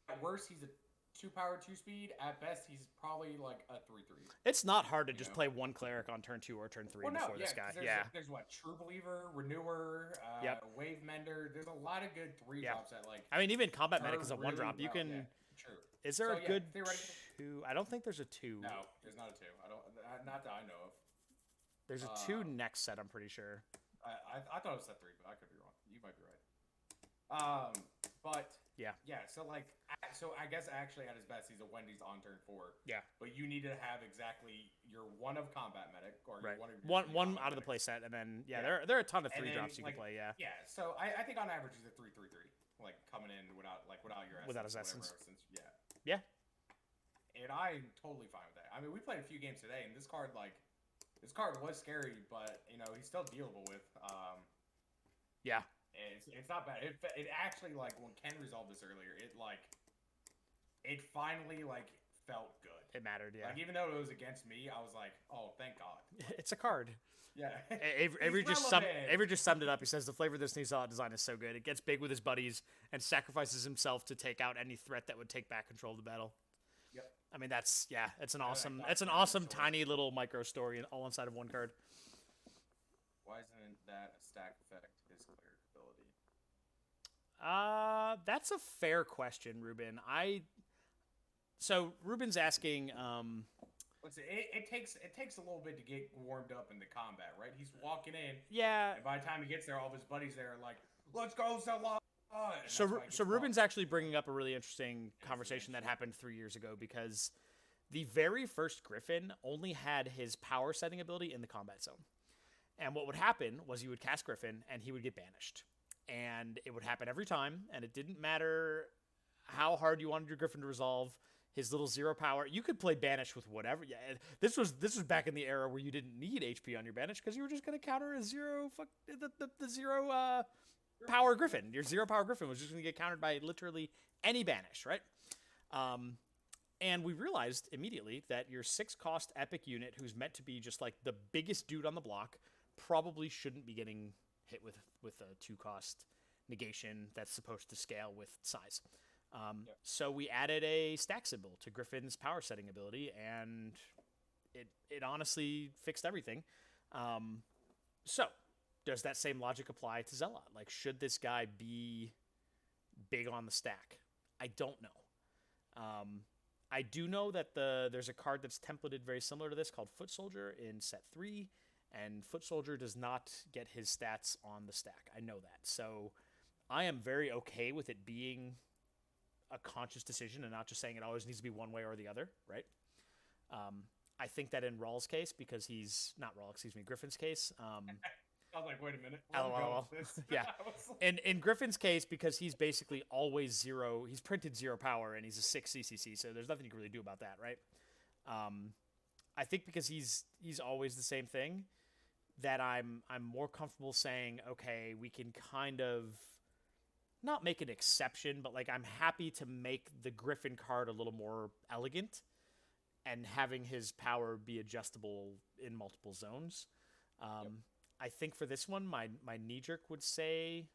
Speaker 3: At worst, he's a 2 power, 2 speed. At best, he's probably like a 3/3.
Speaker 1: It's not hard to
Speaker 3: You
Speaker 1: just
Speaker 3: know?
Speaker 1: play one cleric on turn 2 or turn 3
Speaker 3: Well, no,
Speaker 1: before
Speaker 3: yeah,
Speaker 1: this guy.
Speaker 3: 'cause there's,
Speaker 1: Yeah.
Speaker 3: there's what, True Believer, Renewer,
Speaker 1: Yep.
Speaker 3: Wave Mender. There's a lot of good 3
Speaker 1: Yeah.
Speaker 3: drops that like.
Speaker 1: I mean, even Combat
Speaker 3: turn
Speaker 1: Medic is a
Speaker 3: really
Speaker 1: 1-drop. You
Speaker 3: well,
Speaker 1: can.
Speaker 3: yeah, true.
Speaker 1: Is there
Speaker 3: So,
Speaker 1: a
Speaker 3: yeah,
Speaker 1: good
Speaker 3: theoretically-
Speaker 1: 2? I don't think there's a 2.
Speaker 3: No, there's not a 2. I don't. Not that I know of.
Speaker 1: There's a 2 next set, I'm pretty sure.
Speaker 3: I thought it was set 3, but I could be wrong. You might be right. But
Speaker 1: Yeah.
Speaker 3: So like, so I guess actually at his best, he's a Wendy's on turn 4.
Speaker 1: Yeah.
Speaker 3: But you need to have exactly your 1 of Combat Medic or
Speaker 1: Right.
Speaker 3: your 1 of your
Speaker 1: One
Speaker 3: 3
Speaker 1: one
Speaker 3: combat
Speaker 1: out of the
Speaker 3: medics.
Speaker 1: playset, and then
Speaker 3: Yeah.
Speaker 1: there are a ton of
Speaker 3: And
Speaker 1: 3-drops
Speaker 3: then,
Speaker 1: you
Speaker 3: like,
Speaker 1: can play. Yeah.
Speaker 3: Yeah. So I think on average he's a 3/3/3, like coming in without your essence,
Speaker 1: Without his
Speaker 3: whatever
Speaker 1: essence.
Speaker 3: Yeah.
Speaker 1: Yeah.
Speaker 3: And I'm totally fine with that. I mean, we played a few games today, and this card was scary, but he's still dealable with.
Speaker 1: Yeah.
Speaker 3: It's not bad. It actually, like, when Ken resolved this earlier, it finally felt good.
Speaker 1: It mattered. Yeah.
Speaker 3: Like, even though it was against me, I was like, oh, thank God.
Speaker 1: It's a card.
Speaker 3: Yeah.
Speaker 1: Avery
Speaker 3: He's
Speaker 1: just summed it up. He says the flavor of this new solid design is so good. It gets big with his buddies and sacrifices himself to take out any threat that would take back control of the battle.
Speaker 3: Yep.
Speaker 1: I mean, it's an awesome,
Speaker 3: that's
Speaker 1: awesome
Speaker 3: choice.
Speaker 1: tiny little micro story all inside of one card.
Speaker 3: Why isn't that a stack effect? His cleric ability.
Speaker 1: That's a fair question, Ruben. So Ruben's asking,
Speaker 3: Listen, it takes a little bit to get warmed up into combat, right? He's walking in,
Speaker 1: yeah.
Speaker 3: and by the time he gets there, all of his buddies there are like, "Let's go, Zella!"
Speaker 1: So Ruben's actually bringing up a really interesting conversation that happened 3 years ago, because the very first Griffin only had his power setting ability in the combat zone. And what would happen was you would cast Griffin and he would get banished. And it would happen every time, and it didn't matter how hard you wanted your Griffin to resolve his little 0 power. You could play banish with whatever. Yeah, this was back in the era where you didn't need HP on your banish because you were just going to counter a 0 the 0 power Griffin. Your 0 power Griffin was just going to get countered by literally any banish, right? And we realized immediately that your 6-cost epic unit, who's meant to be just like the biggest dude on the block, probably shouldn't be getting hit with a 2-cost negation that's supposed to scale with size. So we added a stack symbol to Griffin's power setting ability, and it honestly fixed everything. So does that same logic apply to Zealot? Like, should this guy be big on the stack? I don't know. I do know that there's a card that's templated very similar to this called Foot Soldier in set 3, and Foot Soldier does not get his stats on the stack. I know that. So I am very okay with it being a conscious decision and not just saying it always needs to be one way or the other, right? I think that in Rawl's case, because Griffin's case.
Speaker 3: I was like, wait a minute.
Speaker 1: LOL. Yeah. In Griffin's case, because he's basically always 0, he's printed 0 power and he's a 6 CCC, so there's nothing you can really do about that, right? I think because he's always the same thing, that I'm more comfortable saying, okay, we can kind of not make an exception, but like I'm happy to make the Griffin card a little more elegant and having his power be adjustable in multiple zones. I think for this one, my knee jerk would say,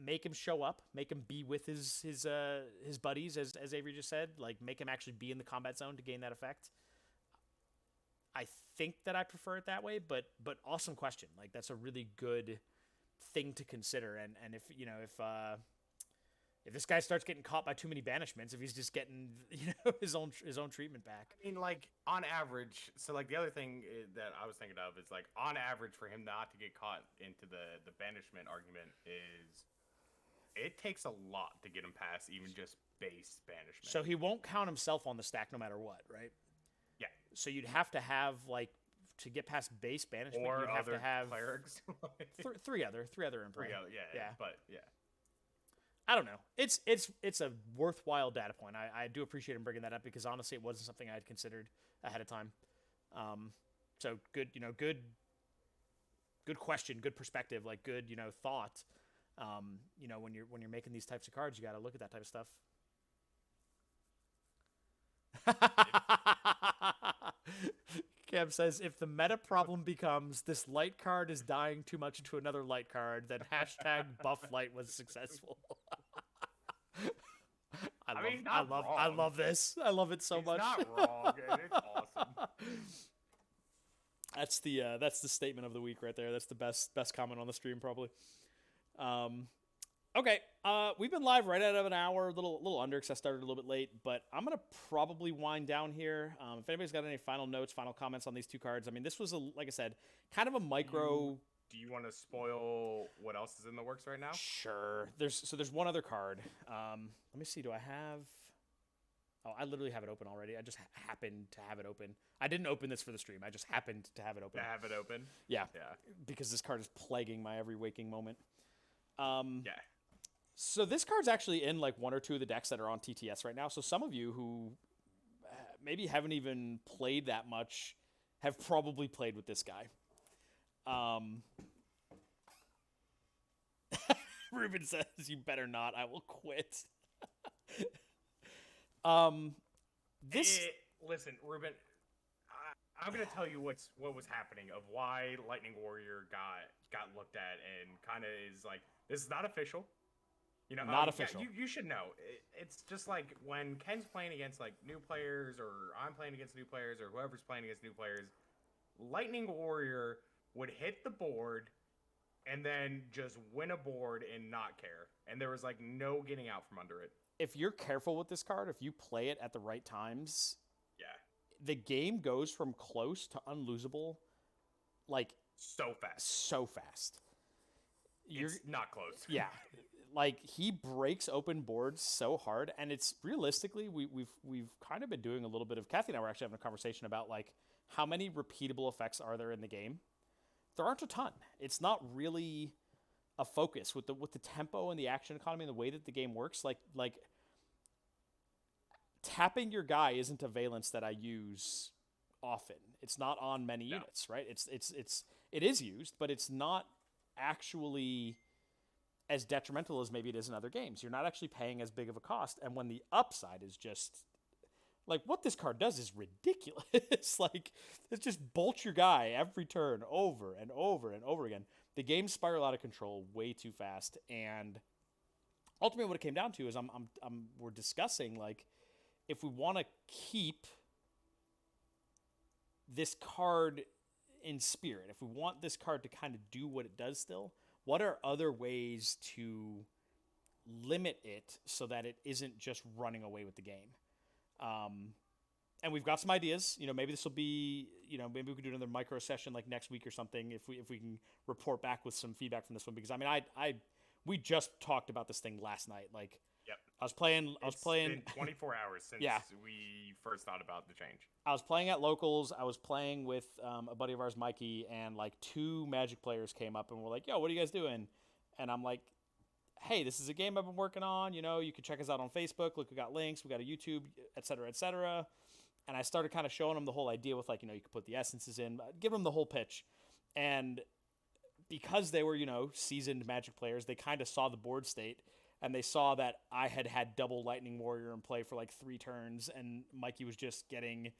Speaker 1: make him show up, make him be with his buddies, as Avery just said, like make him actually be in the combat zone to gain that effect. I think that I prefer it that way, but awesome question. Like that's a really good thing to consider. And if this guy starts getting caught by too many banishments, if he's just getting his own treatment back.
Speaker 3: I mean, like on average, so like the other thing that I was thinking of is like on average for him not to get caught into the banishment argument is it takes a lot to get him past even just base banishment.
Speaker 1: So he won't count himself on the stack no matter what, right?
Speaker 3: Yeah.
Speaker 1: So you'd have to have like to get past base banishment,
Speaker 3: or
Speaker 1: you'd have to have
Speaker 3: clerics.
Speaker 1: three other in play.
Speaker 3: Yeah. But yeah.
Speaker 1: I don't know. It's a worthwhile data point. I do appreciate him bringing that up because honestly, it wasn't something I had considered ahead of time. So good, good question, good perspective, like good, thought. When you're making these types of cards, you got to look at that type of stuff. Cam says, if the meta problem becomes this light card is dying too much into another light card, then #buff light was successful.
Speaker 3: mean,
Speaker 1: I
Speaker 3: not
Speaker 1: love
Speaker 3: wrong.
Speaker 1: this. I love it so
Speaker 3: He's
Speaker 1: much.
Speaker 3: not wrong, and it's awesome.
Speaker 1: That's the statement of the week right there. That's the best comment on the stream probably. Okay, we've been live right out of an hour, a little under because I started a little bit late, but I'm gonna probably wind down here. If anybody's got any final notes, final comments on these two cards, I mean, this was like I said, kind of a micro.
Speaker 3: Do you want to spoil what else is in the works right now?
Speaker 1: Sure. There's one other card. Let me see. Do I have? Oh, I literally have it open already. I just happened to have it open. I didn't open this for the stream. I just happened to have it open.
Speaker 3: To have it open?
Speaker 1: Yeah.
Speaker 3: Yeah.
Speaker 1: Because this card is plaguing my every waking moment.
Speaker 3: Yeah.
Speaker 1: So this card's actually in like one or two of the decks that are on TTS right now. So some of you who maybe haven't even played that much have probably played with this guy. Ruben says, "You better not. I will quit."
Speaker 3: Listen, Ruben. I'm gonna tell you what was happening of why Lightning Warrior got looked at and kind of is like, this is not official. You know,
Speaker 1: not official.
Speaker 3: You should know. It's just like when Ken's playing against like new players, or I'm playing against new players, or whoever's playing against new players. Lightning Warrior would hit the board and then just win a board and not care, and there was like no getting out from under it.
Speaker 1: If you're careful with this card, if you play it at the right times,
Speaker 3: Yeah,
Speaker 1: the game goes from close to unlosable, like
Speaker 3: so fast.
Speaker 1: so fast.
Speaker 3: It's not close.
Speaker 1: Yeah. Like he breaks open boards so hard, and it's realistically we've kind of been doing a little bit of Cathy and I were actually having a conversation about like how many repeatable effects are there in the game. There aren't a ton. It's not really a focus with the tempo and the action economy and the way that the game works. Like tapping your guy isn't a valence that I use often. It's not on many units, right? It is used, but it's not actually as detrimental as maybe it is in other games. You're not actually paying as big of a cost, and when the upside is just like what this card does is ridiculous. Like it just bolts your guy every turn over and over and over again. The games spiral out of control way too fast, and ultimately what it came down to is we're discussing like if we want to keep this card in spirit, if we want this card to kind of do what it does still, what are other ways to limit it so that it isn't just running away with the game? And we've got some ideas. You know, maybe this will be, you know, maybe we could do another micro session like next week or something if we can report back with some feedback from this one, because I mean we just talked about this thing last night. Like,
Speaker 3: yep.
Speaker 1: I was playing.
Speaker 3: It's been 24 hours since
Speaker 1: Yeah.
Speaker 3: we first thought about the change.
Speaker 1: I was playing at locals. I was playing with a buddy of ours, Mikey, and like two Magic players came up and were like, "Yo, what are you guys doing?" And I'm like, "Hey, this is a game I've been working on. You know, you can check us out on Facebook. Look, we got links. We got a YouTube, et cetera, et cetera." And I started kind of showing them the whole idea with like, you know, you could put the essences in, give them the whole pitch. And because they were, you know, seasoned Magic players, they kind of saw the board state. And they saw that I had double Lightning Warrior in play for like 3 turns, and Mikey was just getting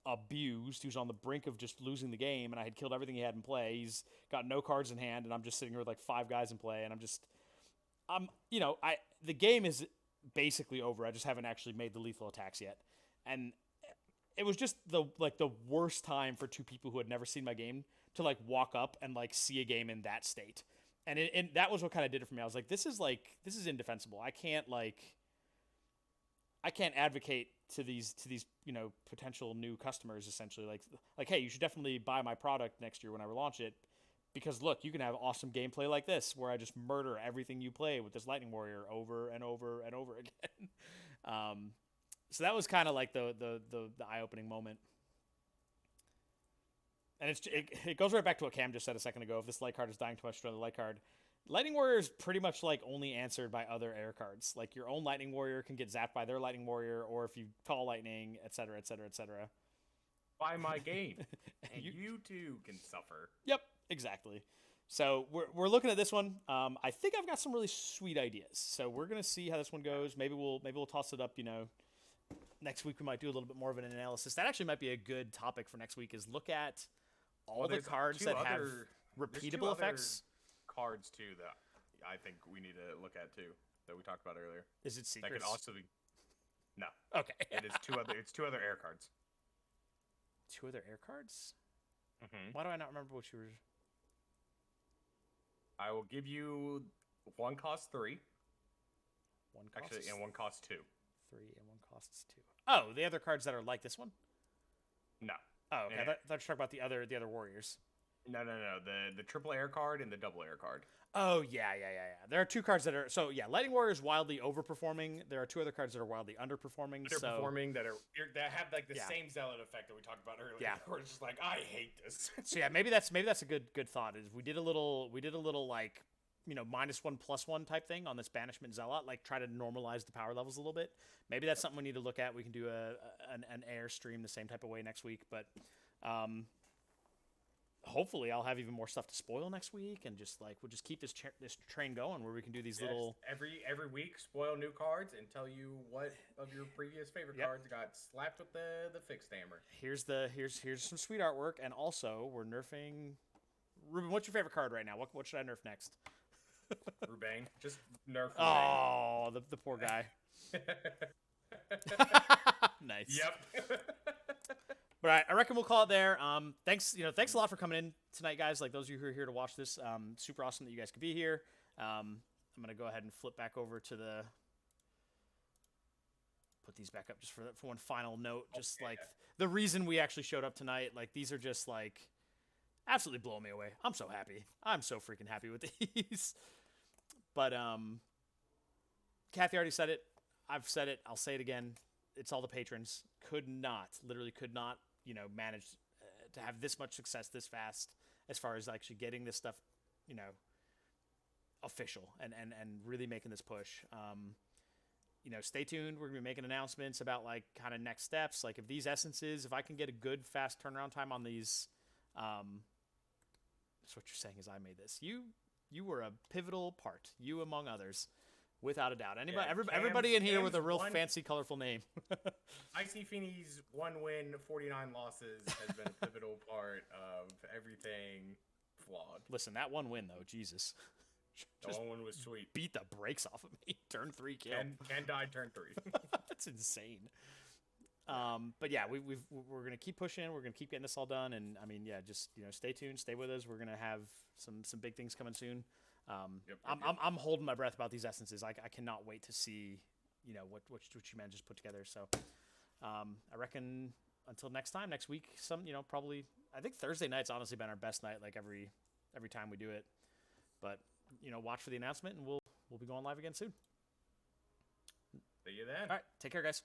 Speaker 1: abused. He was on the brink of just losing the game, and I had killed everything he had in play. He's got no cards in hand, and I'm just sitting here with like 5 guys in play, and the game is basically over. I just haven't actually made the lethal attacks yet. And it was just the worst time for two people who had never seen my game to like walk up and like see a game in that state. And that was what kind of did it for me. I was like, this is indefensible. I can't advocate to these, you know, potential new customers essentially like, hey, you should definitely buy my product next year when I relaunch it, because look, you can have awesome gameplay like this where I just murder everything you play with this Lightning Warrior over and over and over again. So that was kind of like the eye-opening moment. And it goes right back to what Cam just said a second ago. If this light card is dying too much to another light card, Lightning Warrior is pretty much like only answered by other air cards. Like your own Lightning Warrior can get zapped by their Lightning Warrior, or if you call Lightning, etc., etc., etc.
Speaker 3: Buy my game, and you too can suffer.
Speaker 1: Yep, exactly. So we're looking at this one. I think I've got some really sweet ideas. So we're gonna see how this one goes. Maybe we'll toss it up. You know, next week we might do a little bit more of an analysis. That actually might be a good topic for next week. Is look at all the cards that have repeatable effects.
Speaker 3: Cards too that I think we need to look at too, that we talked about earlier.
Speaker 1: Is it secrets?
Speaker 3: That could also be No,
Speaker 1: Okay.
Speaker 3: it is two other. It's two other air cards.
Speaker 1: Two other air cards?
Speaker 3: Mm-hmm.
Speaker 1: Why do I not remember what you were...
Speaker 3: I will give you one costs 3.
Speaker 1: One costs
Speaker 3: Actually, and one costs 2.
Speaker 1: 3 and one costs 2. Oh, the other cards that are like this one?
Speaker 3: No.
Speaker 1: Oh, okay.
Speaker 3: Yeah.
Speaker 1: I thought you were talking about the other warriors.
Speaker 3: No. The triple air card and the double air card.
Speaker 1: Oh, yeah. There are 2 cards that are... So, yeah, Lightning Warrior is wildly overperforming. There are 2 other cards that are wildly underperforming.
Speaker 3: Underperforming that have like the
Speaker 1: Yeah.
Speaker 3: same zealot effect that we talked about earlier.
Speaker 1: Yeah.
Speaker 3: Where it's just like, I hate this.
Speaker 1: So, yeah, maybe that's a good thought. Is we did a little like, -1/+1 type thing on this Banishment Zealot, like try to normalize the power levels a little bit. Maybe that's something we need to look at. We can do an air stream the same type of way next week, but hopefully I'll have even more stuff to spoil next week, and just like we'll just keep this train going where we can do these little
Speaker 3: every week spoil new cards and tell you what of your previous favorite cards got slapped with the fixed hammer.
Speaker 1: Here's some sweet artwork, and also we're nerfing Ruben. What's your favorite card right now? What should I nerf next?
Speaker 3: Ruben, just nerf.
Speaker 1: Oh, the poor guy. Nice.
Speaker 3: Yep.
Speaker 1: But I reckon we'll call it there. Thanks a lot for coming in tonight, guys. Like those of you who are here to watch this, super awesome that you guys could be here. I'm gonna go ahead and flip back over to put these back up just for one final note. Just like the reason we actually showed up tonight. Like these are just like absolutely blowing me away. I'm so happy. I'm so freaking happy with these. But Cathy already said it. I've said it. I'll say it again. It's all the patrons. Literally could not, manage to have this much success this fast as far as actually getting this stuff, official and really making this push. Stay tuned. We're going to be making announcements about like kind of next steps. Like if these essences, if I can get a good fast turnaround time on these, that's what you're saying is I made this. You were a pivotal part, you among others. Without a doubt. Everybody in here with a real fancy, colorful name.
Speaker 3: Icy Feeney's 1 win, 49 losses has been a pivotal part of everything flawed.
Speaker 1: Listen, that 1 win, though, Jesus.
Speaker 3: The 1 win was sweet.
Speaker 1: Beat the brakes off of me. Turn 3 kill.
Speaker 3: Ken died turn 3.
Speaker 1: That's insane. But yeah, we're going to keep pushing. We're going to keep getting this all done. And, I mean, yeah, just, stay tuned. Stay with us. We're going to have some big things coming soon. I'm holding my breath about these essences. I cannot wait to see, what you man just put together. So, I reckon until next week, probably, I think Thursday night's honestly been our best night, like every time we do it. But, watch for the announcement and we'll be going live again soon.
Speaker 3: See you then.
Speaker 1: All right. Take care, guys.